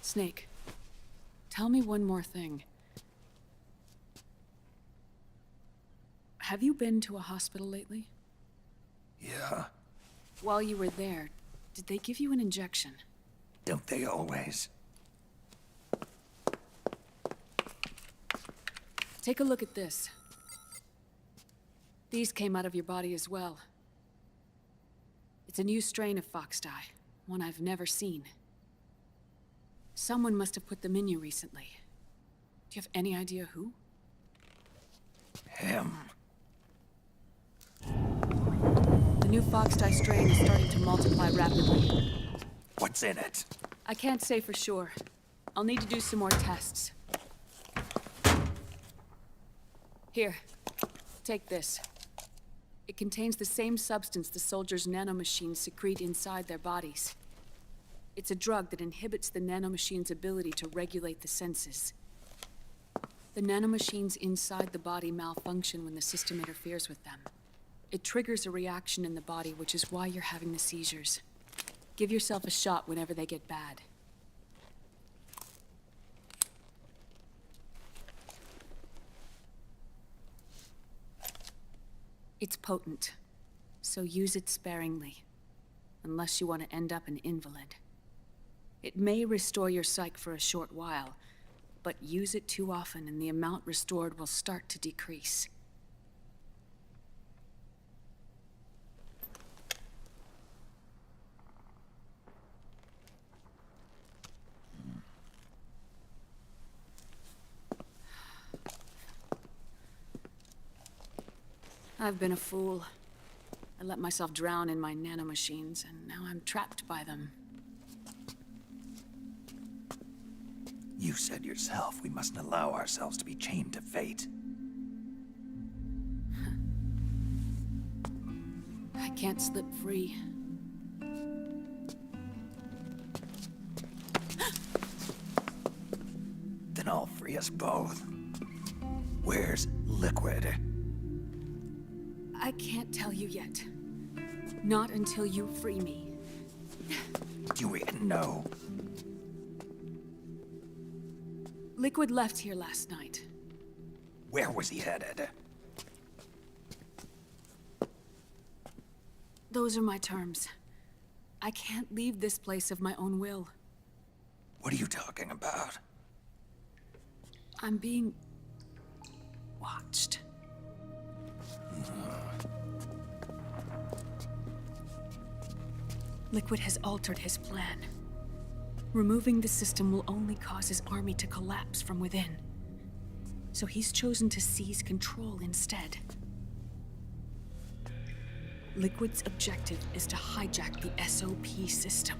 Snake, tell me one more thing. Have you been to a hospital lately? Yeah. While you were there, did they give you an injection? Don't they always? Take a look at this. These came out of your body as well. It's a new strain of foxdie, one I've never seen. Someone must have put them in you recently. Do you have any idea who? Him. The new foxdie strain is starting to multiply rapidly. What's in it? I can't say for sure. I'll need to do some more tests. Here, take this. It contains the same substance the soldiers' nanomachines secrete inside their bodies. It's a drug that inhibits the nanomachine's ability to regulate the senses. The nanomachines inside the body malfunction when the system interferes with them. It triggers a reaction in the body, which is why you're having the seizures. Give yourself a shot whenever they get bad. It's potent, so use it sparingly, unless you want to end up an invalid. It may restore your psyche for a short while, but use it too often and the amount restored will start to decrease. I've been a fool. I let myself drown in my nanomachines, and now I'm trapped by them. You said yourself we mustn't allow ourselves to be chained to fate. I can't slip free. Then I'll free us both. Where's Liquid? I can't tell you yet. Not until you free me. Do you even know? Liquid left here last night. Where was he headed? Those are my terms. I can't leave this place of my own will. What are you talking about? I'm being watched. Liquid has altered his plan. Removing the system will only cause his army to collapse from within. So he's chosen to seize control instead. Liquid's objective is to hijack the SOP system.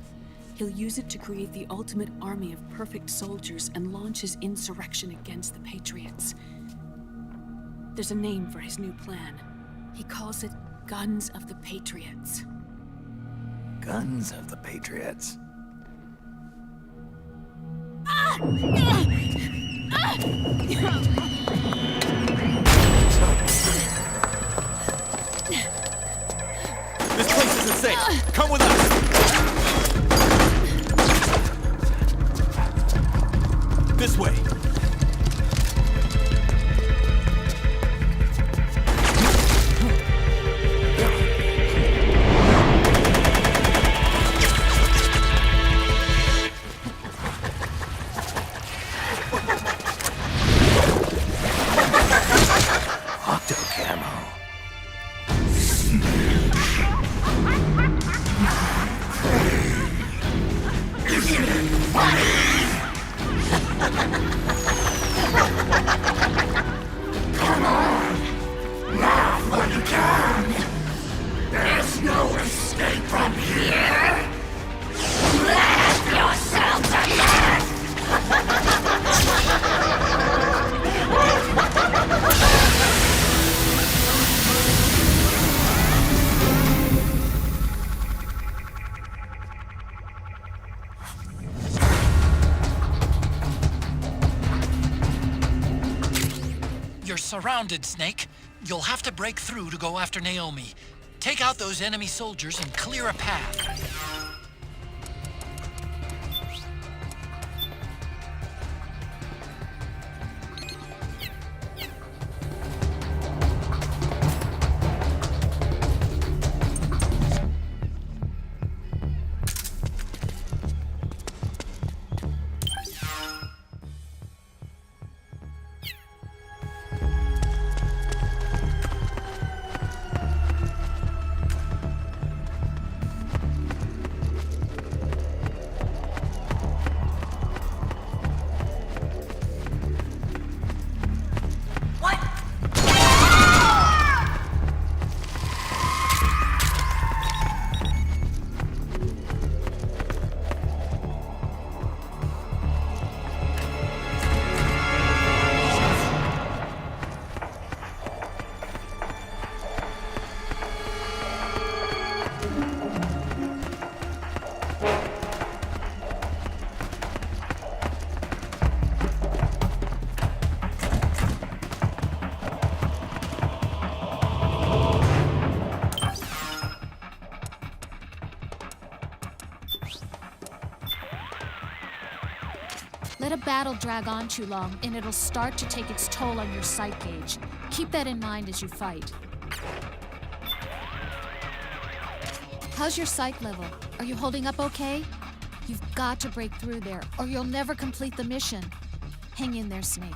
He'll use it to create the ultimate army of perfect soldiers and launch his insurrection against the Patriots. There's a name for his new plan. He calls it Guns of the Patriots. Guns of the Patriots. This place isn't safe. Come with us. This way. You're surrounded, Snake. You'll have to break through to go after Naomi. Take out those enemy soldiers and clear a path. Let a battle drag on too long, and it'll start to take its toll on your sight gauge. Keep that in mind as you fight. How's your psych level? Are you holding up okay? You've got to break through there, or you'll never complete the mission. Hang in there, Snake.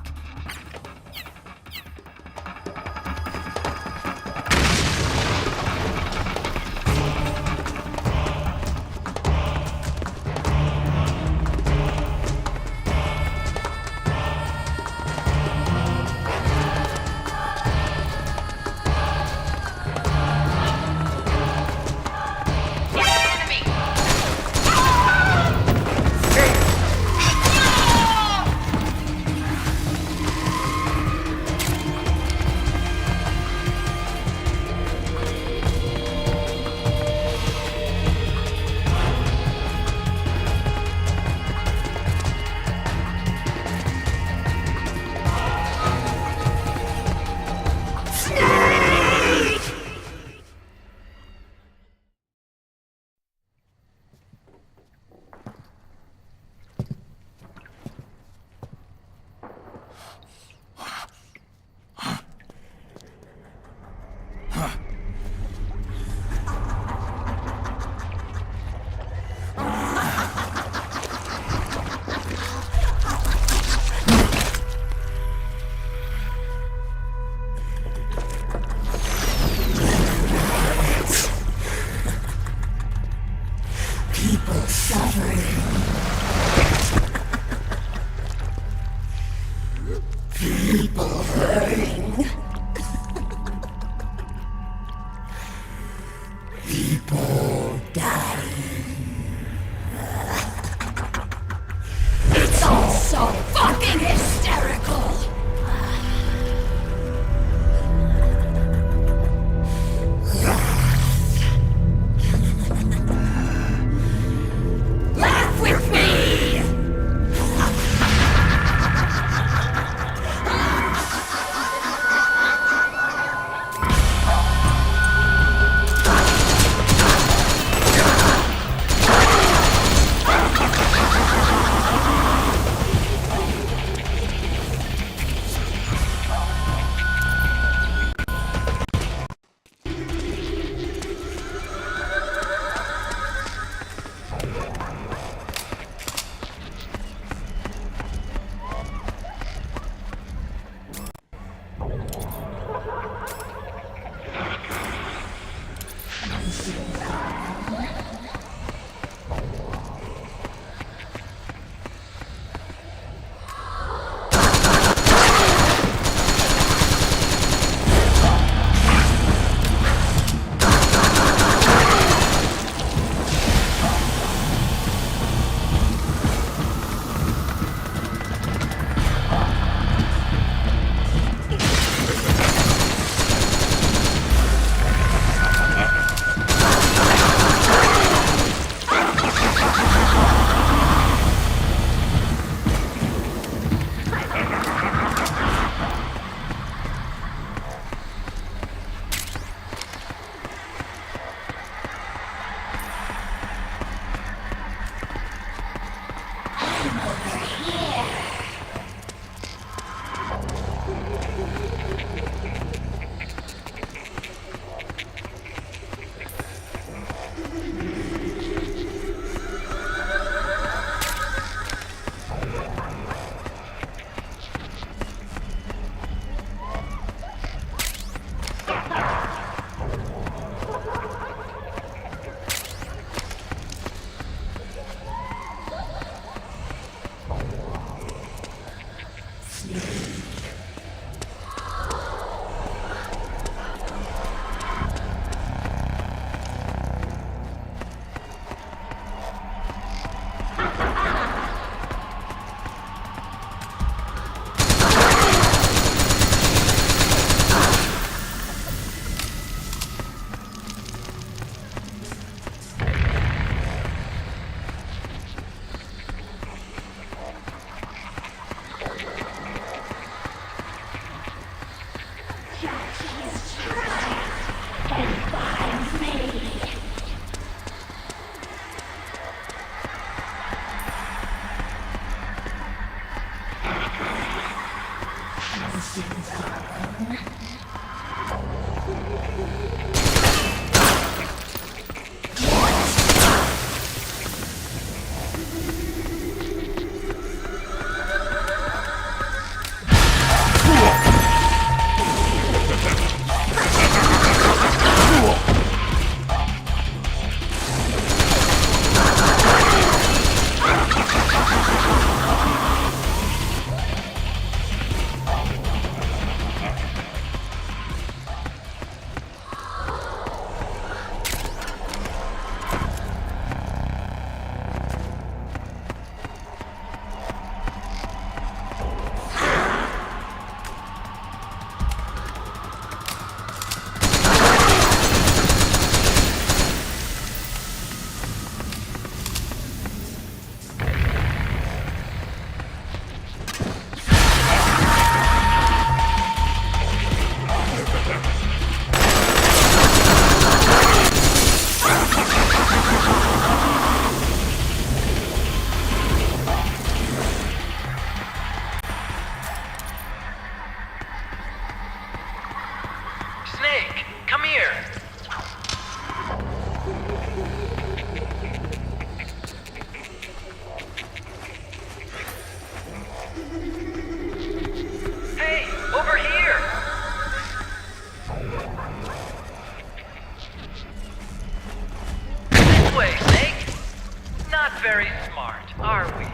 very smart, are we?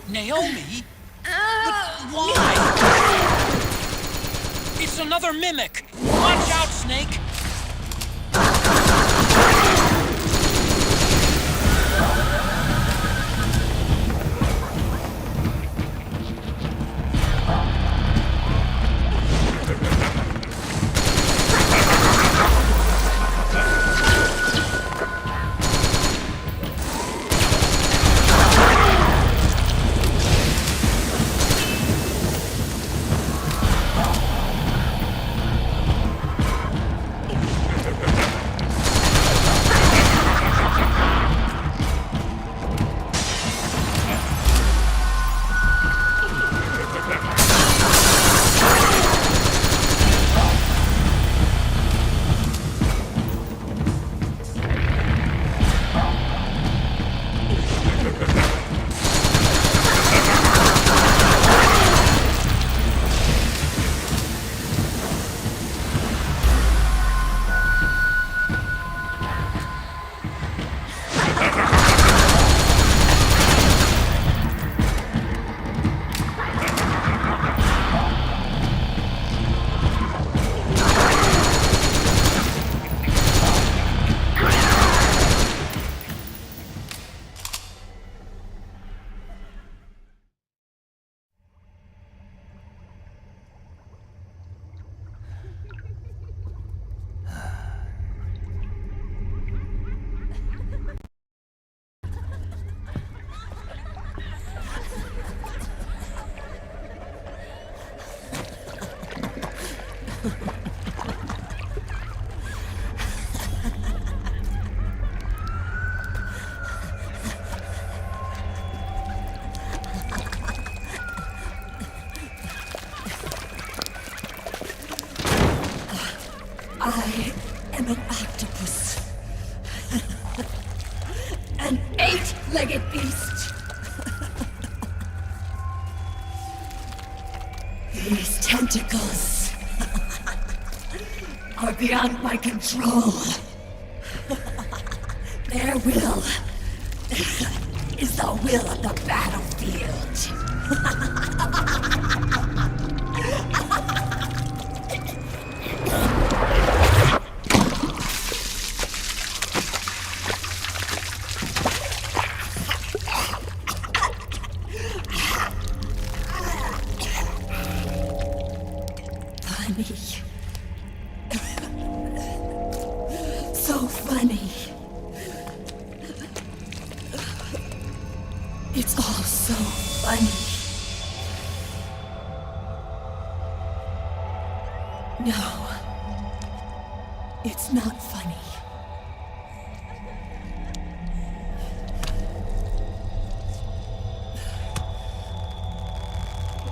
Naomi? But why? It's another mimic! Watch out, Snake! I am an octopus. An 8-legged beast. These tentacles are beyond my control. Their will is the will of the battlefield. So funny. It's all so funny. No, it's not funny.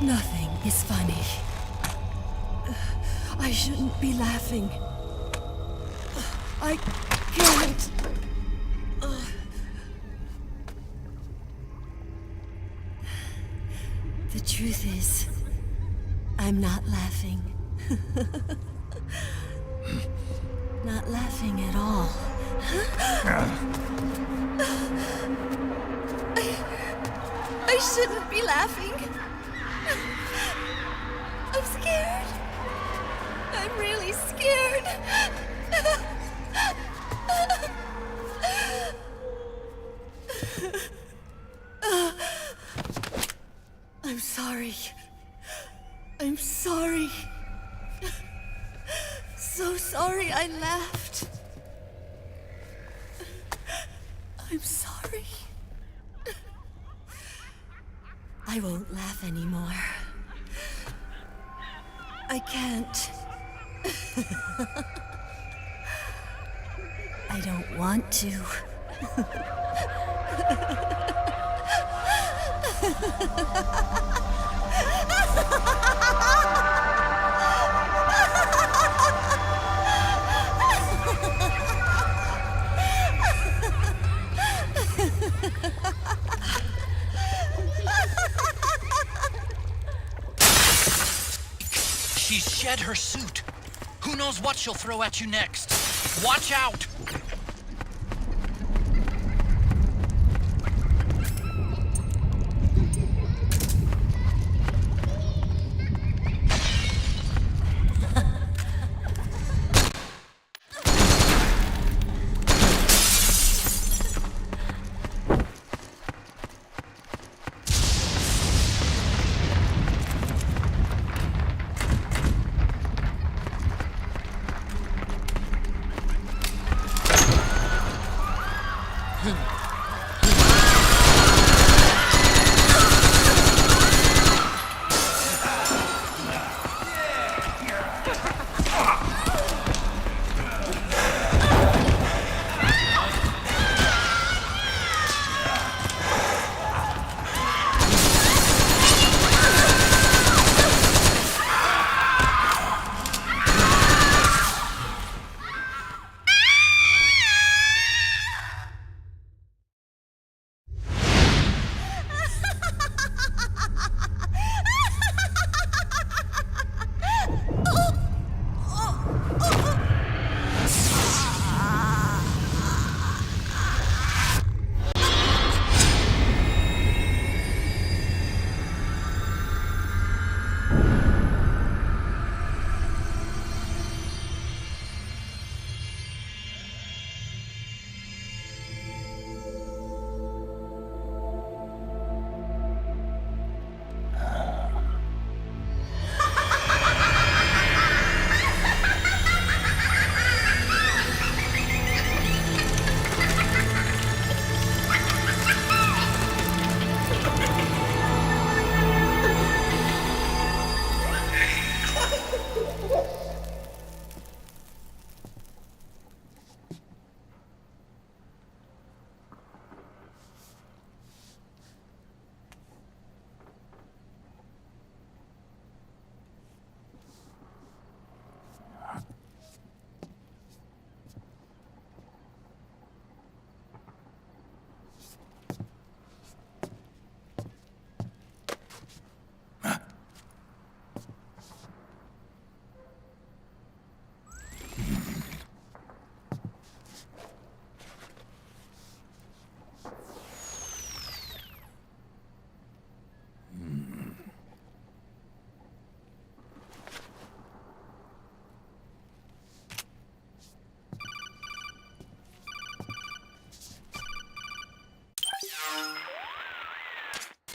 Nothing is funny. I shouldn't be laughing. I can't. The truth is, I'm not laughing. Not laughing at all. I shouldn't be laughing. I'm scared. I'm really scared. I'm sorry. sorry. So sorry I laughed. I'm sorry. I won't laugh anymore. I can't. I don't want to. She's shed her suit. Who knows what she'll throw at you next? Watch out!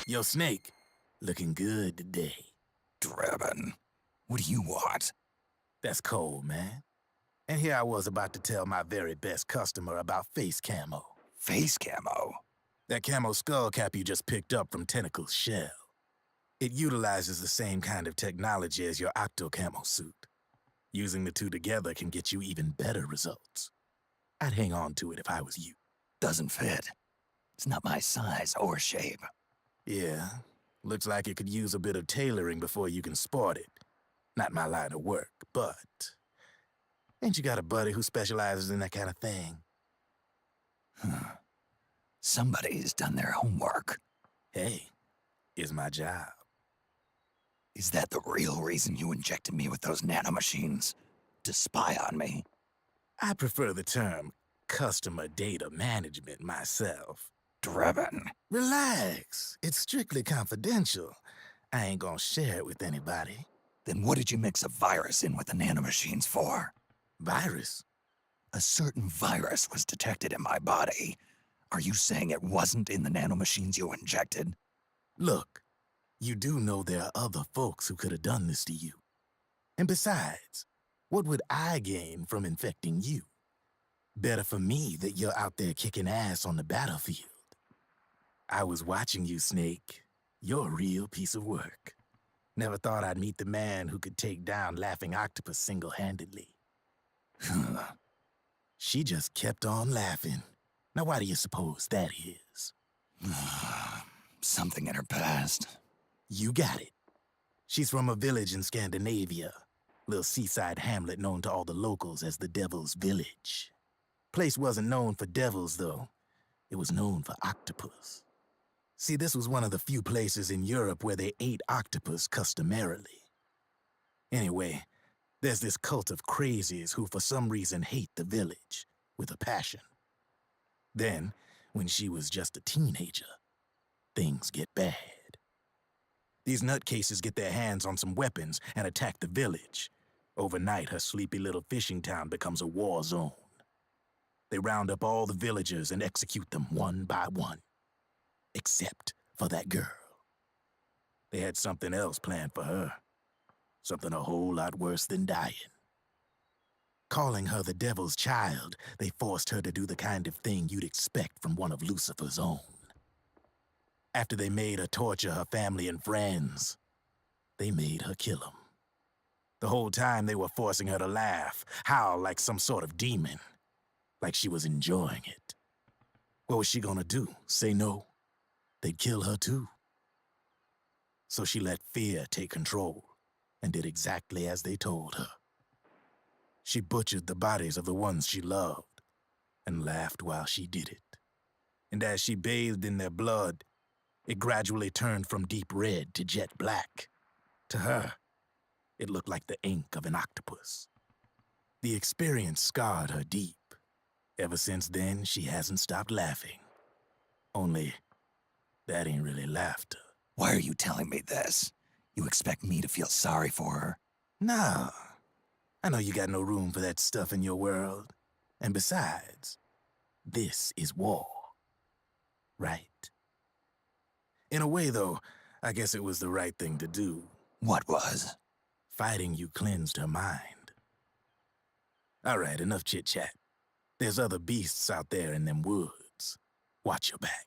Yo, Snake, looking good today. Drebin, what do you want? That's cold, man. And here I was about to tell my very best customer about face camo. Face camo? That camo skull cap you just picked up from Tentacle's shell. It utilizes the same kind of technology as your octo camo suit. Using the two together can get you even better results. I'd hang on to it if I was you. Doesn't fit. It's not my size or shape. Yeah, looks like it could use a bit of tailoring before you can sport it. Not my line of work, but... Ain't you got a buddy who specializes in that kind of thing? Somebody's done their homework. Hey, it's my job. Is that the real reason you injected me with those nanomachines? To spy on me? I prefer the term customer data management myself. Drebin. Relax. It's strictly confidential. I ain't gonna share it with anybody. Then what did you mix a virus in with the nanomachines for? Virus? A certain virus was detected in my body. Are you saying it wasn't in the nanomachines you injected? Look, you do know there are other folks who could have done this to you. And besides, what would I gain from infecting you? Better for me that you're out there kicking ass on the battlefield. I was watching you, Snake. You're a real piece of work. Never thought I'd meet the man who could take down Laughing Octopus single-handedly. She just kept on laughing. Now why do you suppose that is? Something in her past. You got it. She's from a village in Scandinavia. Little seaside hamlet known to all the locals as the Devil's Village. Place wasn't known for devils, though. It was known for octopus. See, this was one of the few places in Europe where they ate octopus customarily. Anyway, there's this cult of crazies who for some reason hate the village with a passion. Then, when she was just a teenager, things get bad. These nutcases get their hands on some weapons and attack the village. Overnight, her sleepy little fishing town becomes a war zone. They round up all the villagers and execute them one by one. Except for that girl. They had something else planned for her. Something a whole lot worse than dying. Calling her the Devil's Child, they forced her to do the kind of thing you'd expect from one of Lucifer's own. After they made her torture her family and friends, they made her kill them. The whole time they were forcing her to laugh, howl like some sort of demon. Like she was enjoying it. What was she gonna do? Say no? They'd kill her too. So she let fear take control and did exactly as they told her. She butchered the bodies of the ones she loved and laughed while she did it. And as she bathed in their blood, it gradually turned from deep red to jet black. To her, it looked like the ink of an octopus. The experience scarred her deep. Ever since then, she hasn't stopped laughing. Only, that ain't really laughter. Why are you telling me this? You expect me to feel sorry for her? Nah. I know you got no room for that stuff in your world. And besides, this is war. Right? In a way, though, I guess it was the right thing to do. What was? Fighting you cleansed her mind. All right, enough chit-chat. There's other beasts out there in them woods. Watch your back.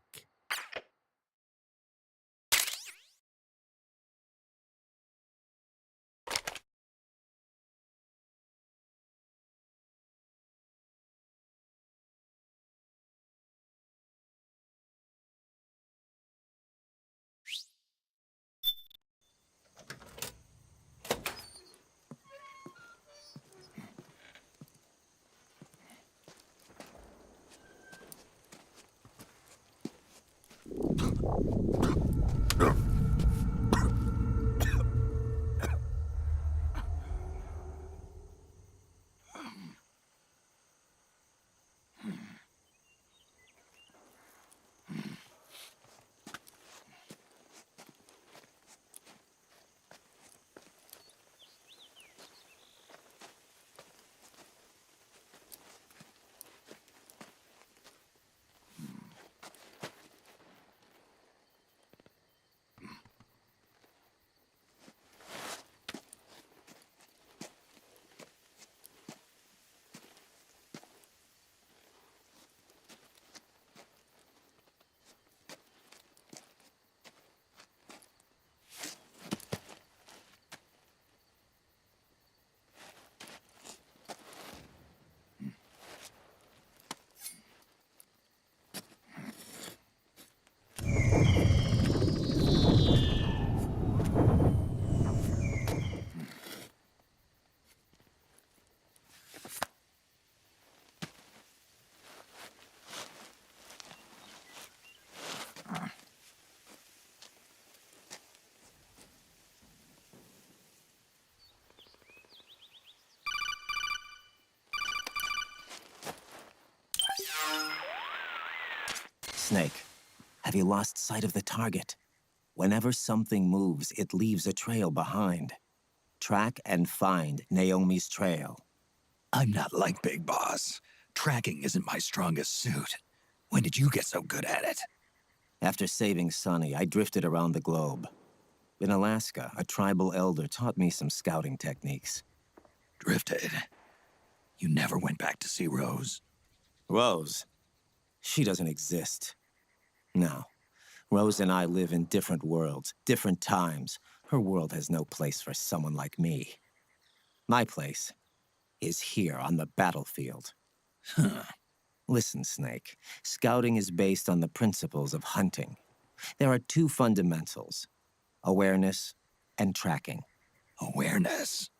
Snake, have you lost sight of the target? Whenever something moves, it leaves a trail behind. Track and find Naomi's trail. I'm not like Big Boss. Tracking isn't my strongest suit. When did you get so good at it? After saving Sonny, I drifted around the globe. In Alaska, a tribal elder taught me some scouting techniques. Drifted. You never went back to see Rose? Rose? She doesn't exist. No. Rose and I live in different worlds, different times. Her world has no place for someone like me. My place is here on the battlefield. Huh. Listen, Snake. Scouting is based on the principles of hunting. There are two fundamentals: awareness and tracking. Awareness?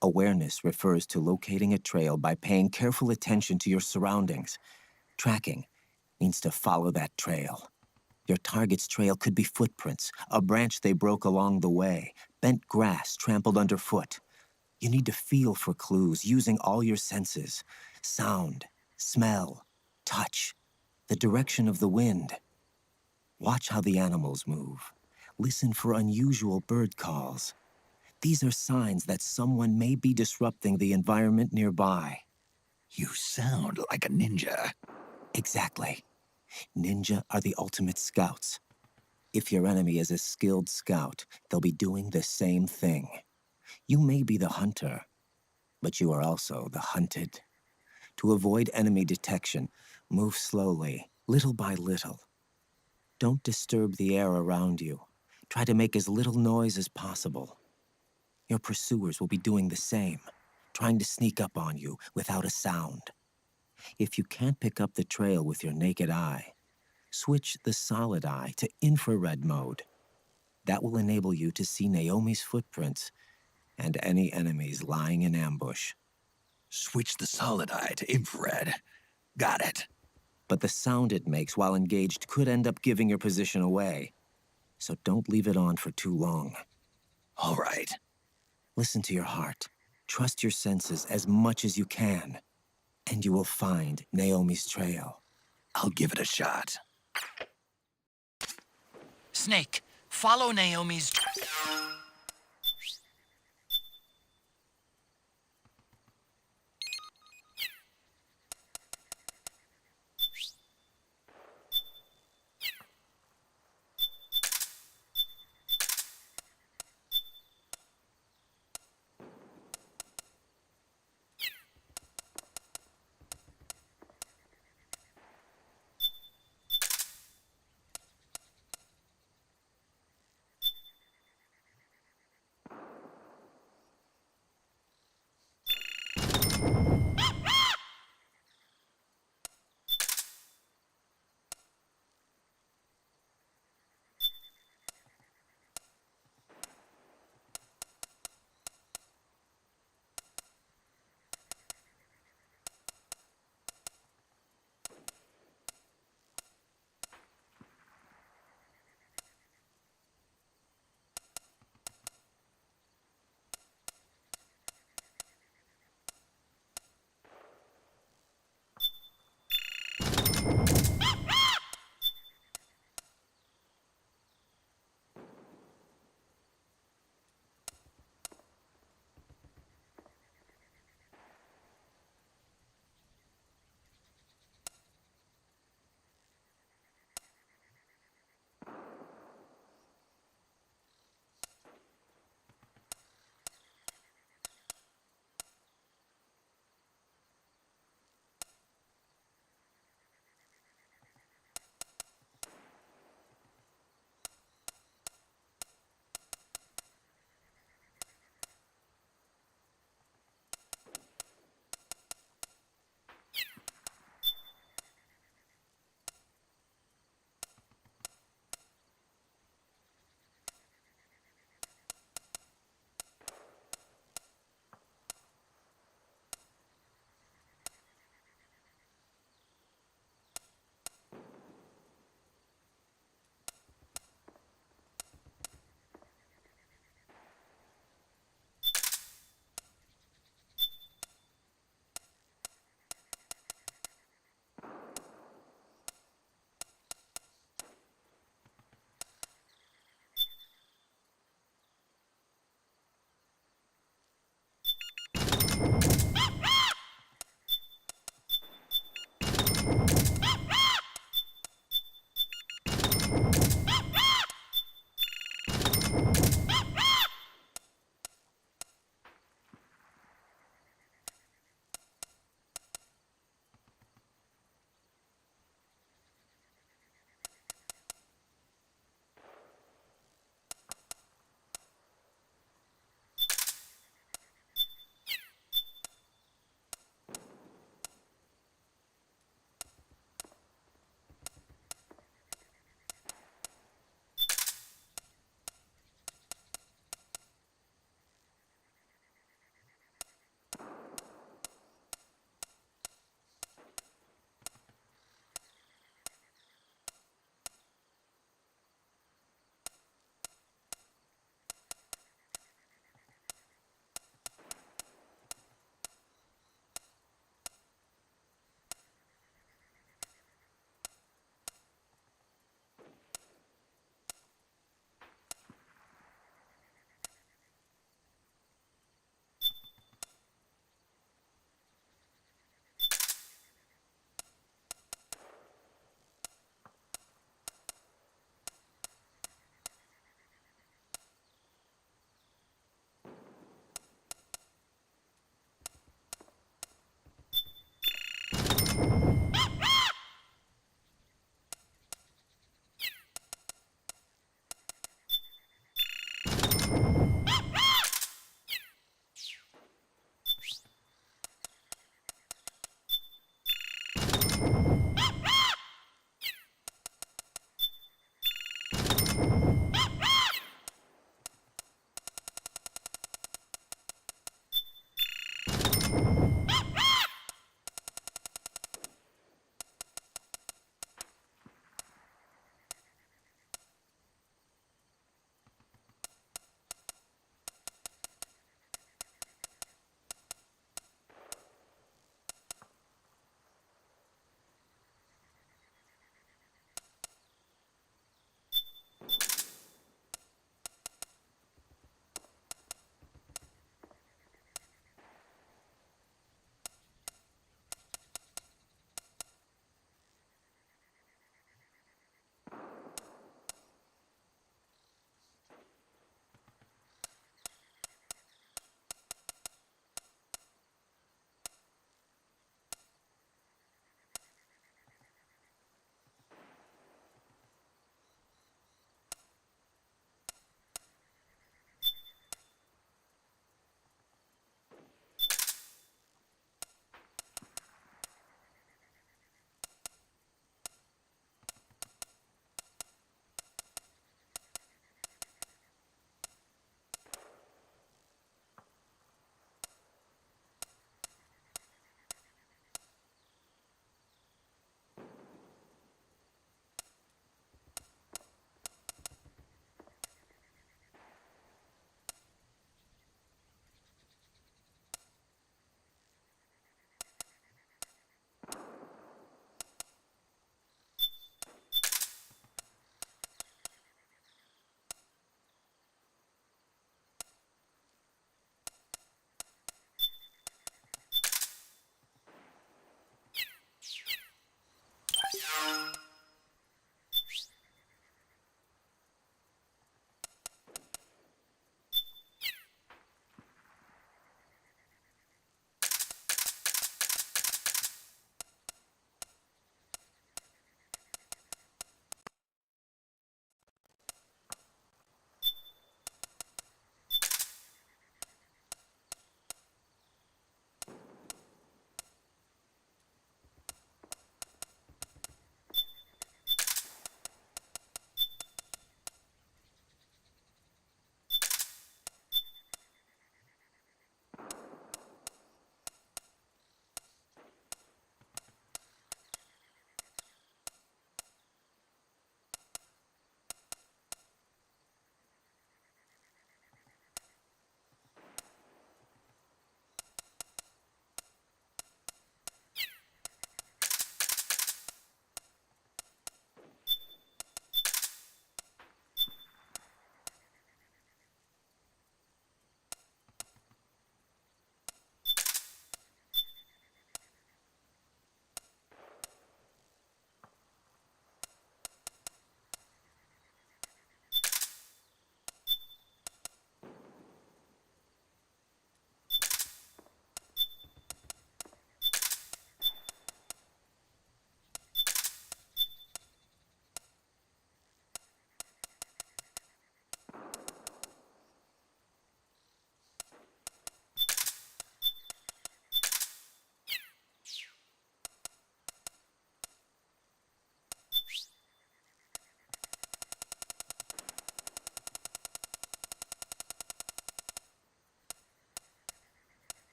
Awareness refers to locating a trail by paying careful attention to your surroundings. Tracking means to follow that trail. Your target's trail could be footprints, a branch they broke along the way, bent grass trampled underfoot. You need to feel for clues using all your senses: sound, smell, touch, the direction of the wind. Watch how the animals move. Listen for unusual bird calls. These are signs that someone may be disrupting the environment nearby. You sound like a ninja. Exactly. Ninja are the ultimate scouts. If your enemy is a skilled scout, they'll be doing the same thing. You may be the hunter, but you are also the hunted. To avoid enemy detection, move slowly, little by little. Don't disturb the air around you. Try to make as little noise as possible. Your pursuers will be doing the same, trying to sneak up on you without a sound. If you can't pick up the trail with your naked eye, switch the solid eye to infrared mode. That will enable you to see Naomi's footprints and any enemies lying in ambush. Switch the solid eye to infrared. Got it. But the sound it makes while engaged could end up giving your position away. So don't leave it on for too long. All right. Listen to your heart. Trust your senses as much as you can. And you will find Naomi's trail. I'll give it a shot. Snake, follow Naomi's...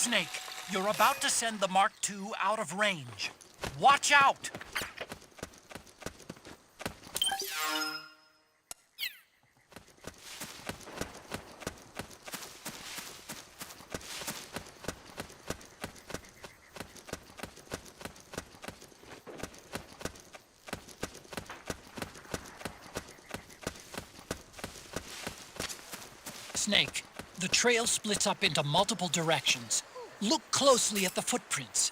Snake, you're about to send the Mark II out of range. Watch out! Snake, the trail splits up into multiple directions. Look closely at the footprints.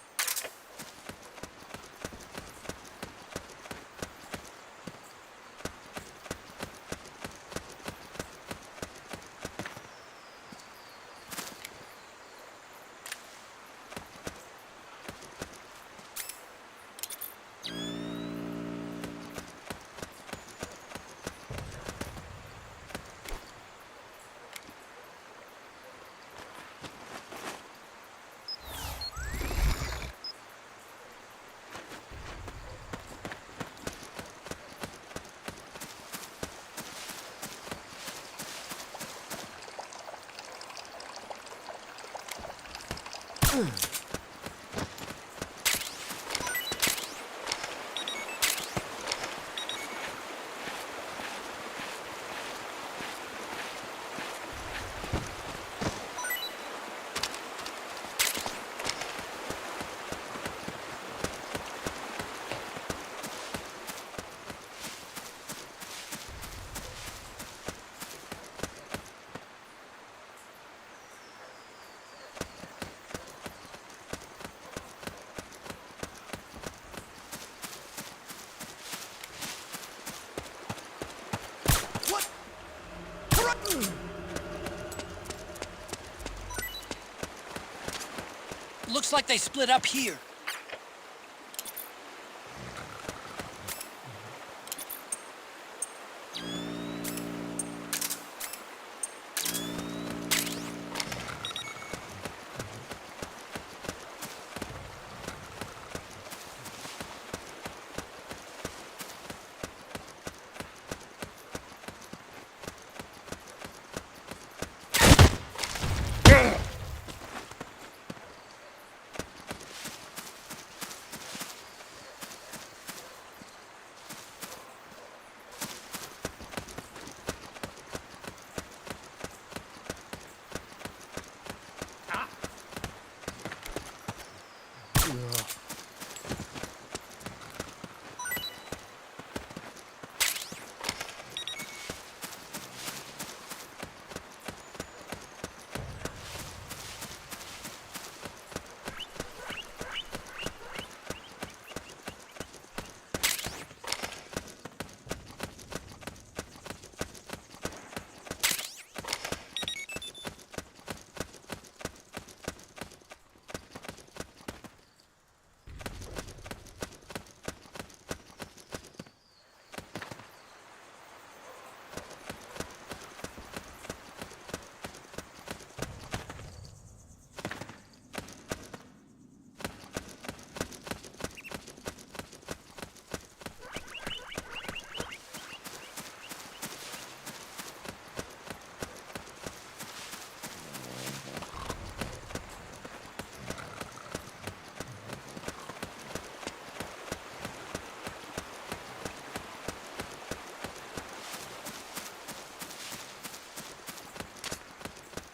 Looks like they split up here.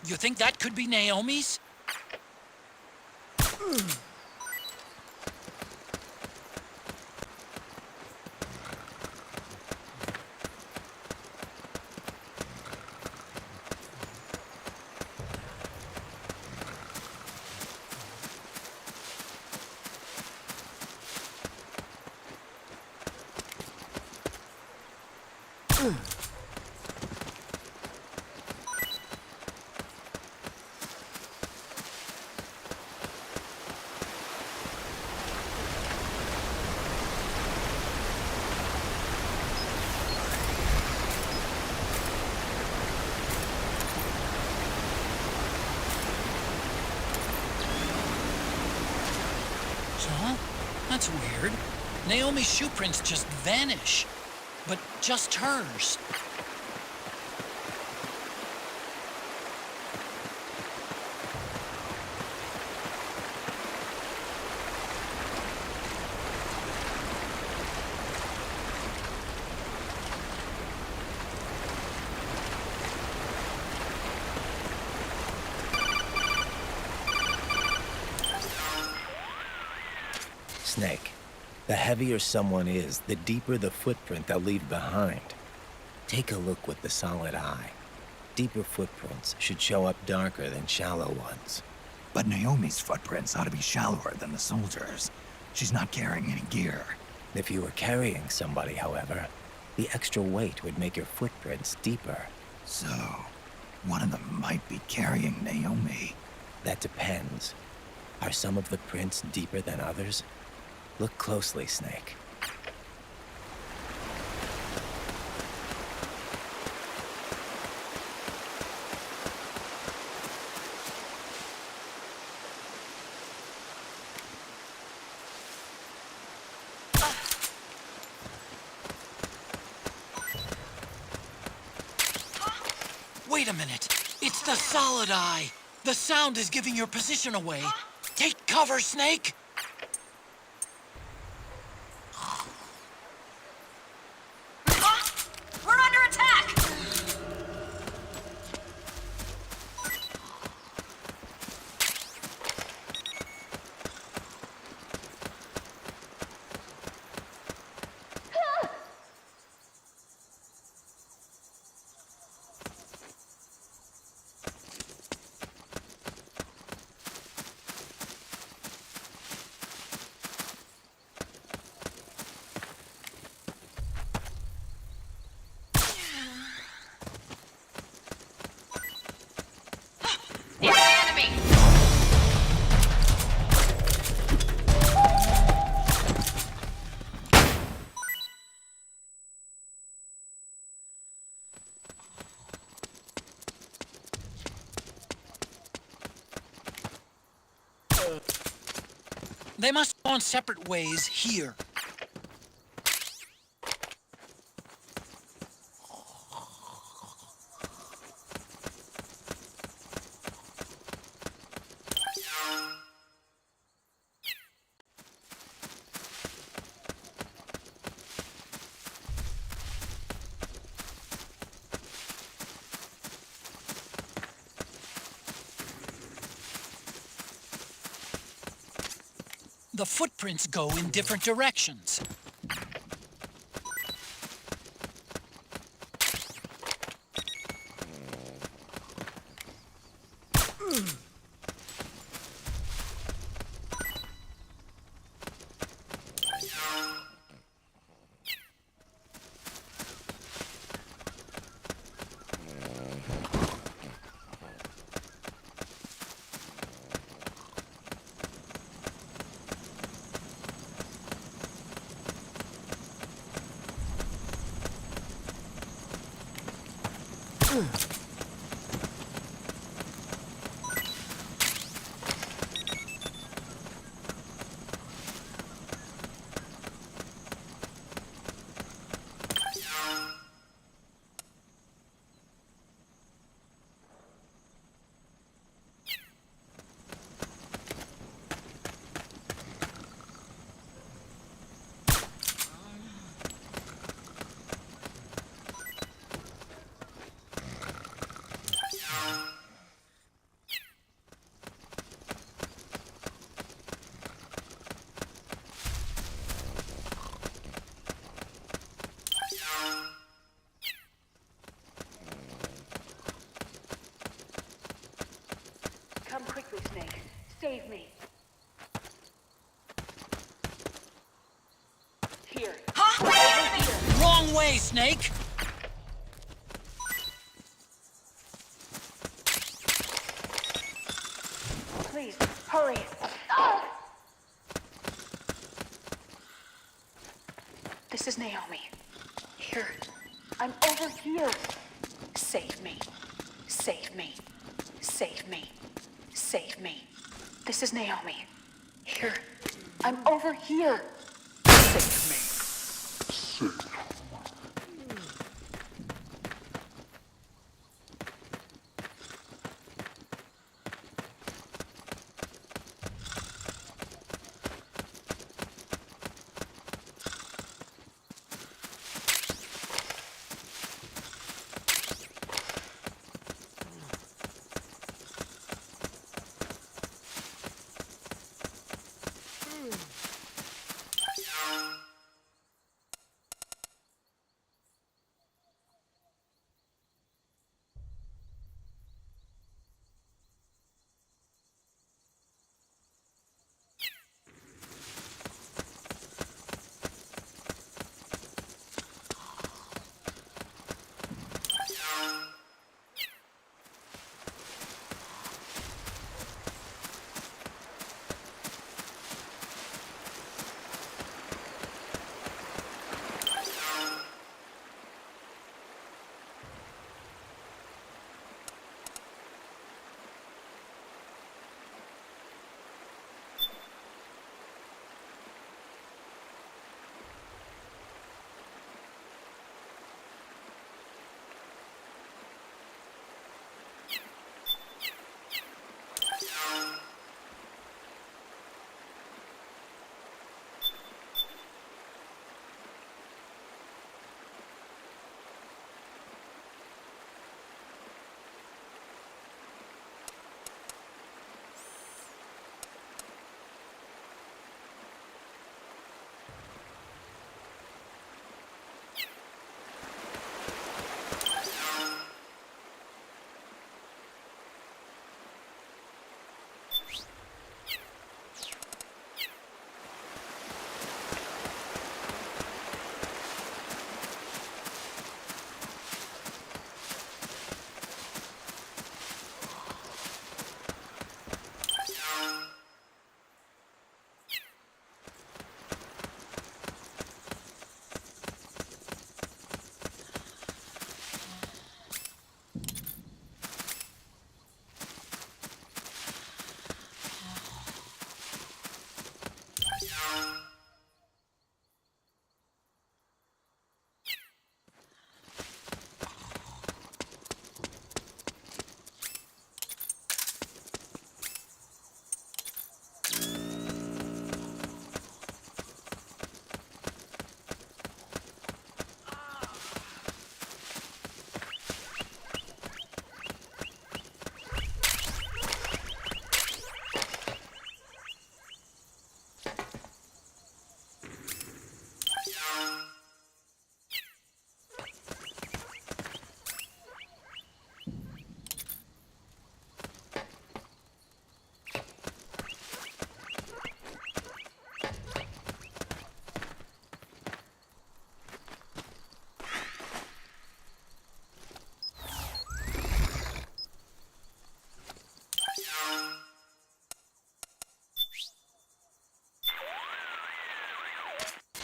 You think that could be Naomi's? Huh? That's weird. Naomi's shoe prints just vanish. But just hers. Snake, the heavier someone is, the deeper the footprint they'll leave behind. Take a look with the solid eye. Deeper footprints should show up darker than shallow ones. But Naomi's footprints ought to be shallower than the soldiers. She's not carrying any gear. If you were carrying somebody, however, the extra weight would make your footprints deeper. So, one of them might be carrying Naomi. That depends. Are some of the prints deeper than others? Look closely, Snake. Wait a minute. It's the solid eye. The sound is giving your position away. Take cover, Snake. We're under attack! It's the enemy! They must go on separate ways here. The footprints go in different directions. Come quickly, Snake. Save me. Here. Huh? Wrong way, Snake! Please, hurry. Ah! This is Naomi. Here. I'm over here. Save me. Save me. Save me. Save me. This is Naomi. Here. I'm over here. Save me.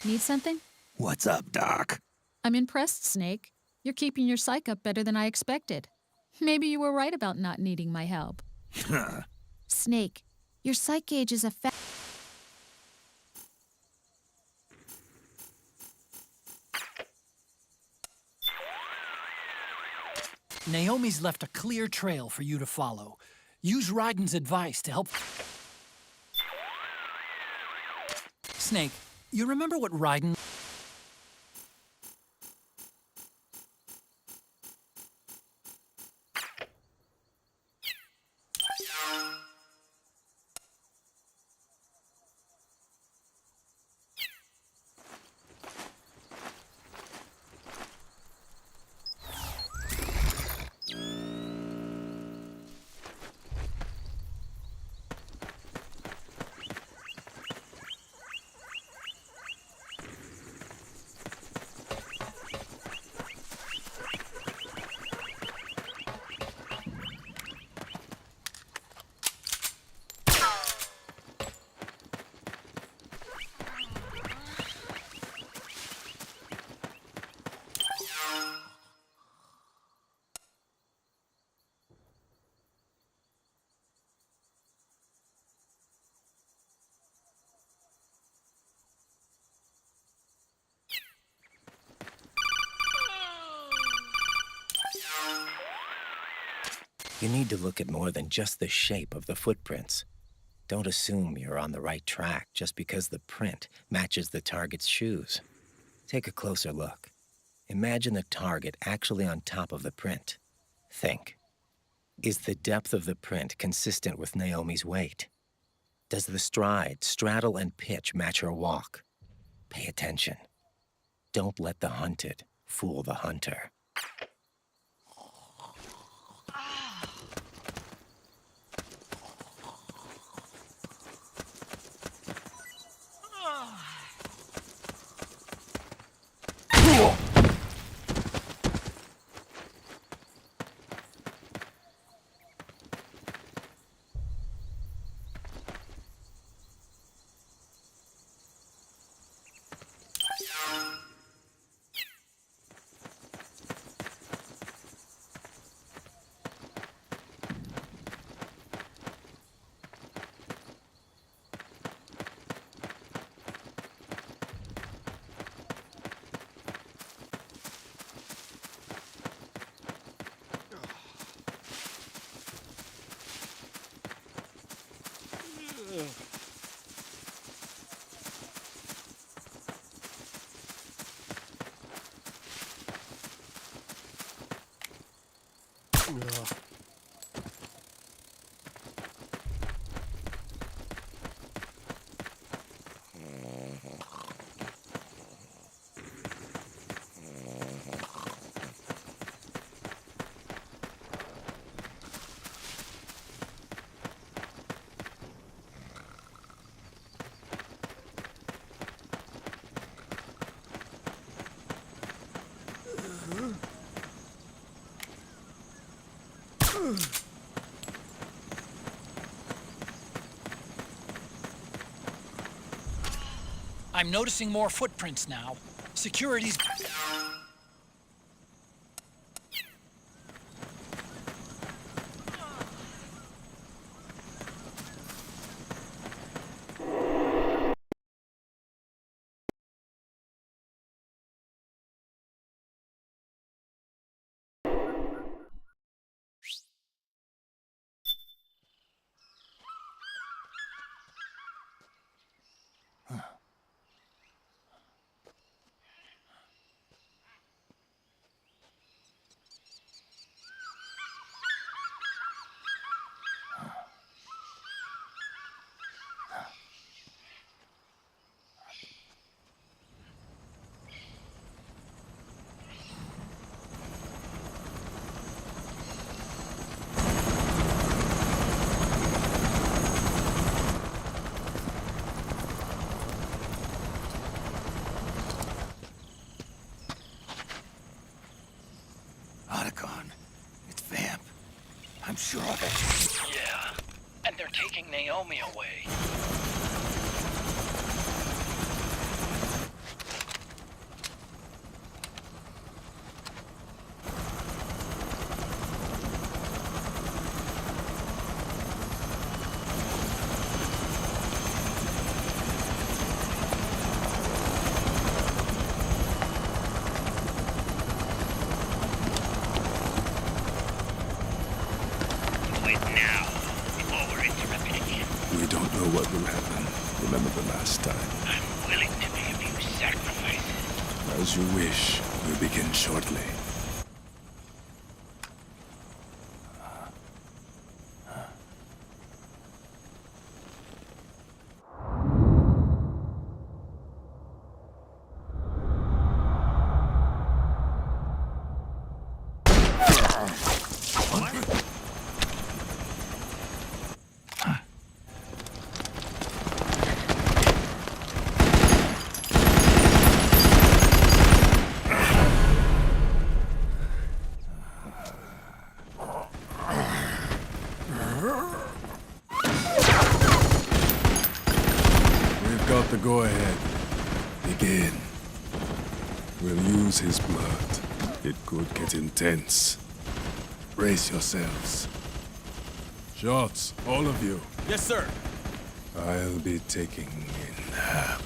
Need something? What's up, Doc? I'm impressed, Snake. You're keeping your psych up better than I expected. Maybe you were right about not needing my help. Snake, your psych gauge is a Naomi's left a clear trail for you to follow. Use Raiden's advice to help... Snake, you remember what Raiden... You need to look at more than just the shape of the footprints. Don't assume you're on the right track just because the print matches the target's shoes. Take a closer look. Imagine the target actually on top of the print. Think. Is the depth of the print consistent with Naomi's weight? Does the stride, straddle, and pitch match her walk? Pay attention. Don't let the hunted fool the hunter. I'm noticing more footprints now. Security's... Otacon, it's Vamp. I'm sure of it. Yeah, and they're taking Naomi away. what will happen. Remember the last time. I'm willing to make a few sacrifices. As you wish. We'll begin shortly. Got the go-ahead. Begin. We'll use his blood. It could get intense. Brace yourselves. Shots, all of you. Yes, sir. I'll be taking in half.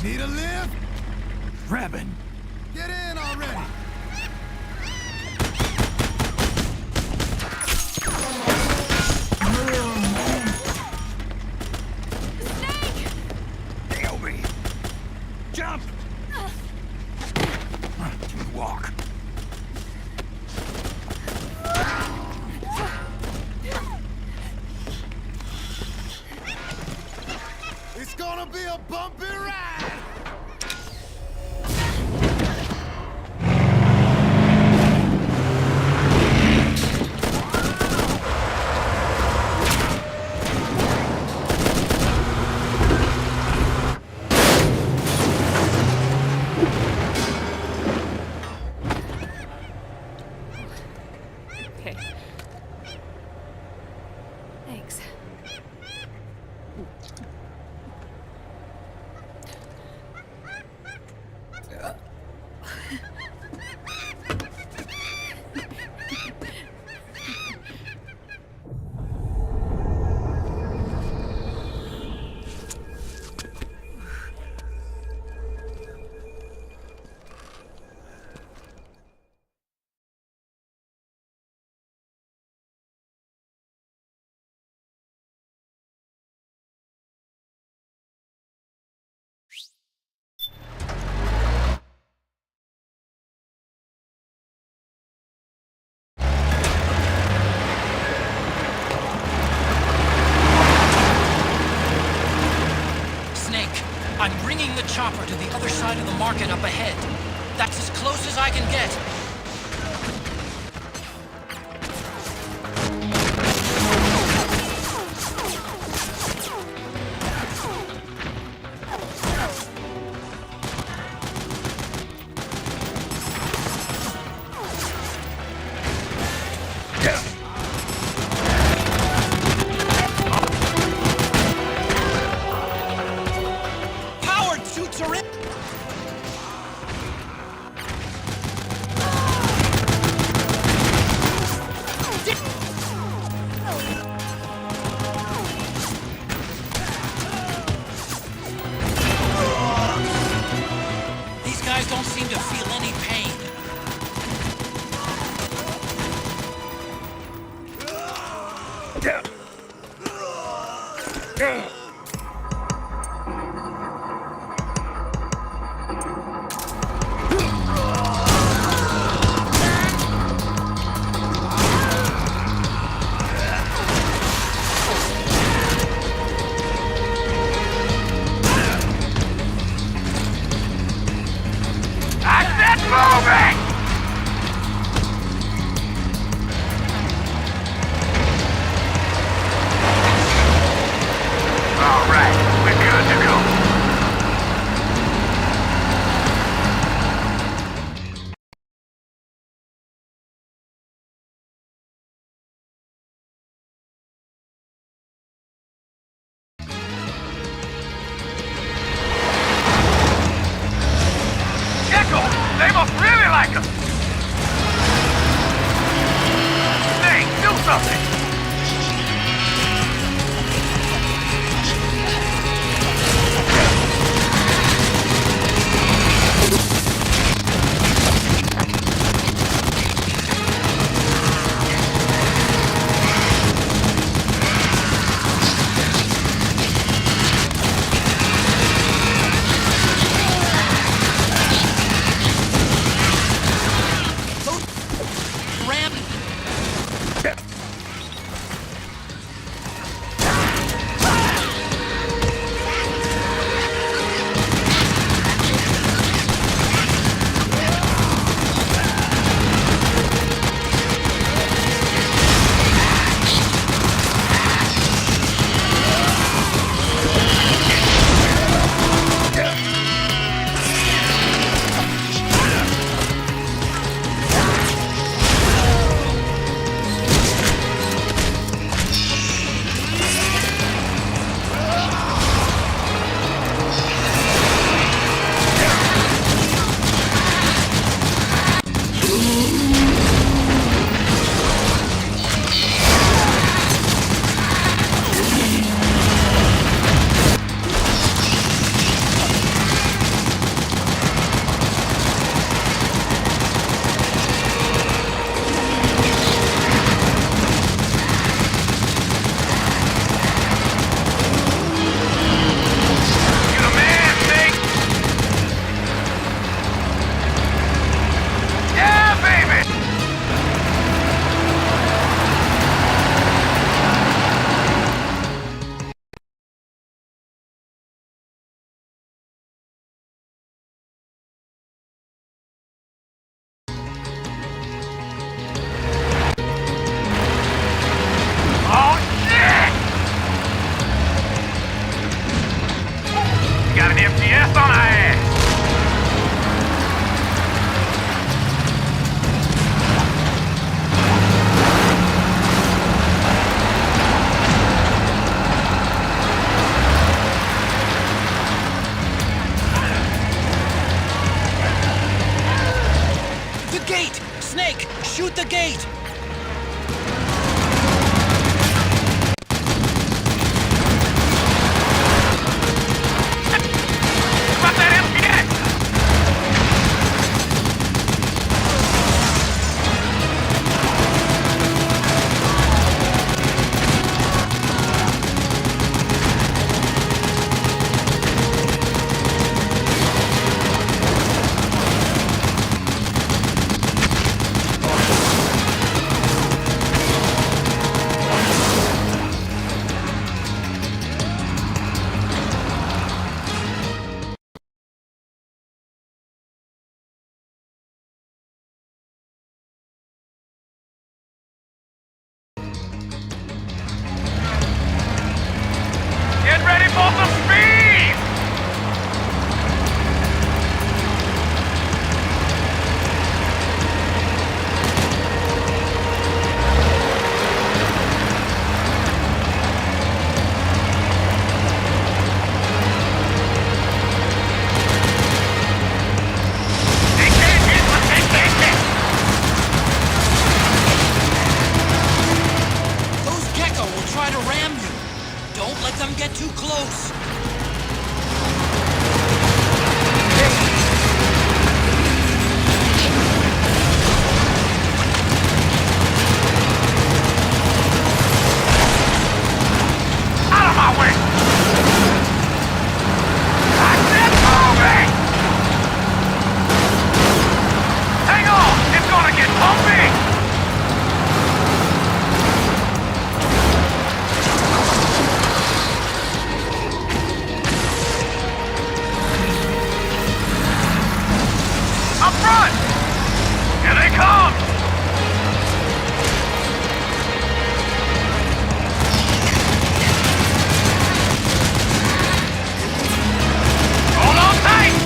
Need a lift? Grabbing. Get in already! Naomi! Jump! Walk. It's gonna be a bumpy ride! Okay. Thanks. chopper to the other side of the market up ahead. That's as close as I can get. Powered suits are in. These guys don't seem to feel any pain. I said moving! All right, we're good to go. Echo, they must really like us. Snake, do something. Ram. You the man, Snake. Yeah, baby. Oh, shit! Got an MGS on our ass. The gate! Snake, shoot the gate! About that for some speed! Those Gecko will try to ram you. Don't let them get too close. Out of my way! I said moving! Hang on! It's gonna get bumpy! Up front! Here they come! Hold on tight!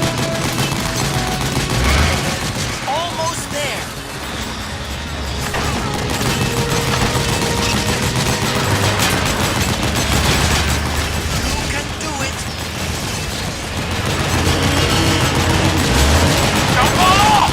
Almost there. You can do it. Don't fall off!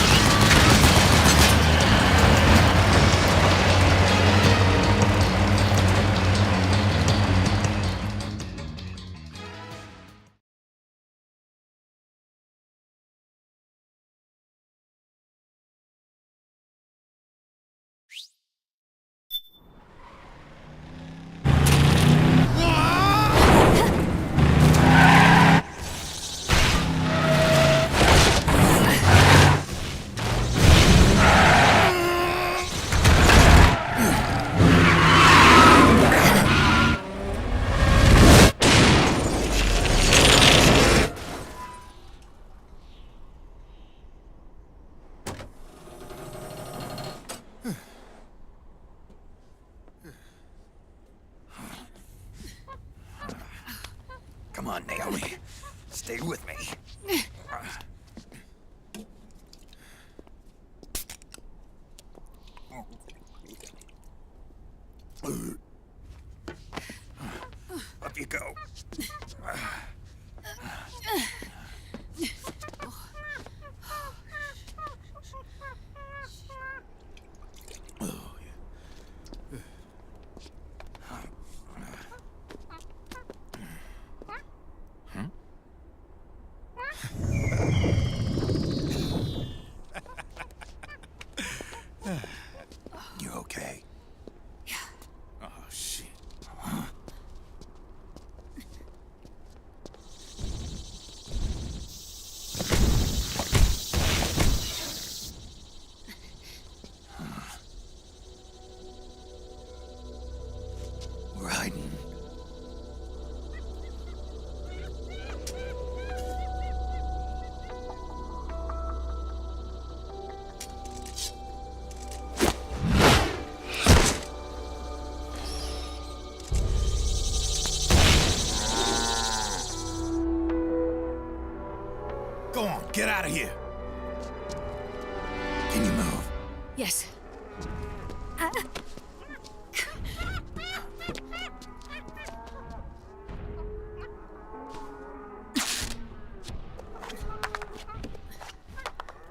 Come on, Naomi. Stay with me. Up you go. You okay? Oh, shit. We're hiding. Go on, get out of here. Can you move? Yes.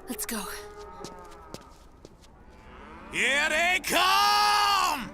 Let's go. Here they come!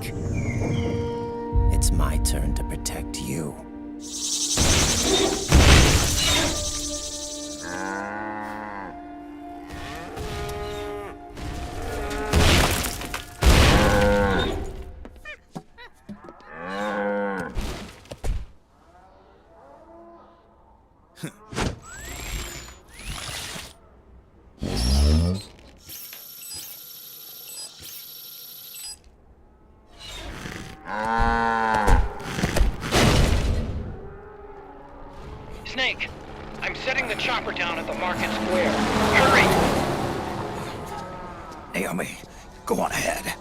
Snake. It's my turn to protect you. Snake, I'm setting the chopper down at the market square. Hurry! Naomi, go on ahead.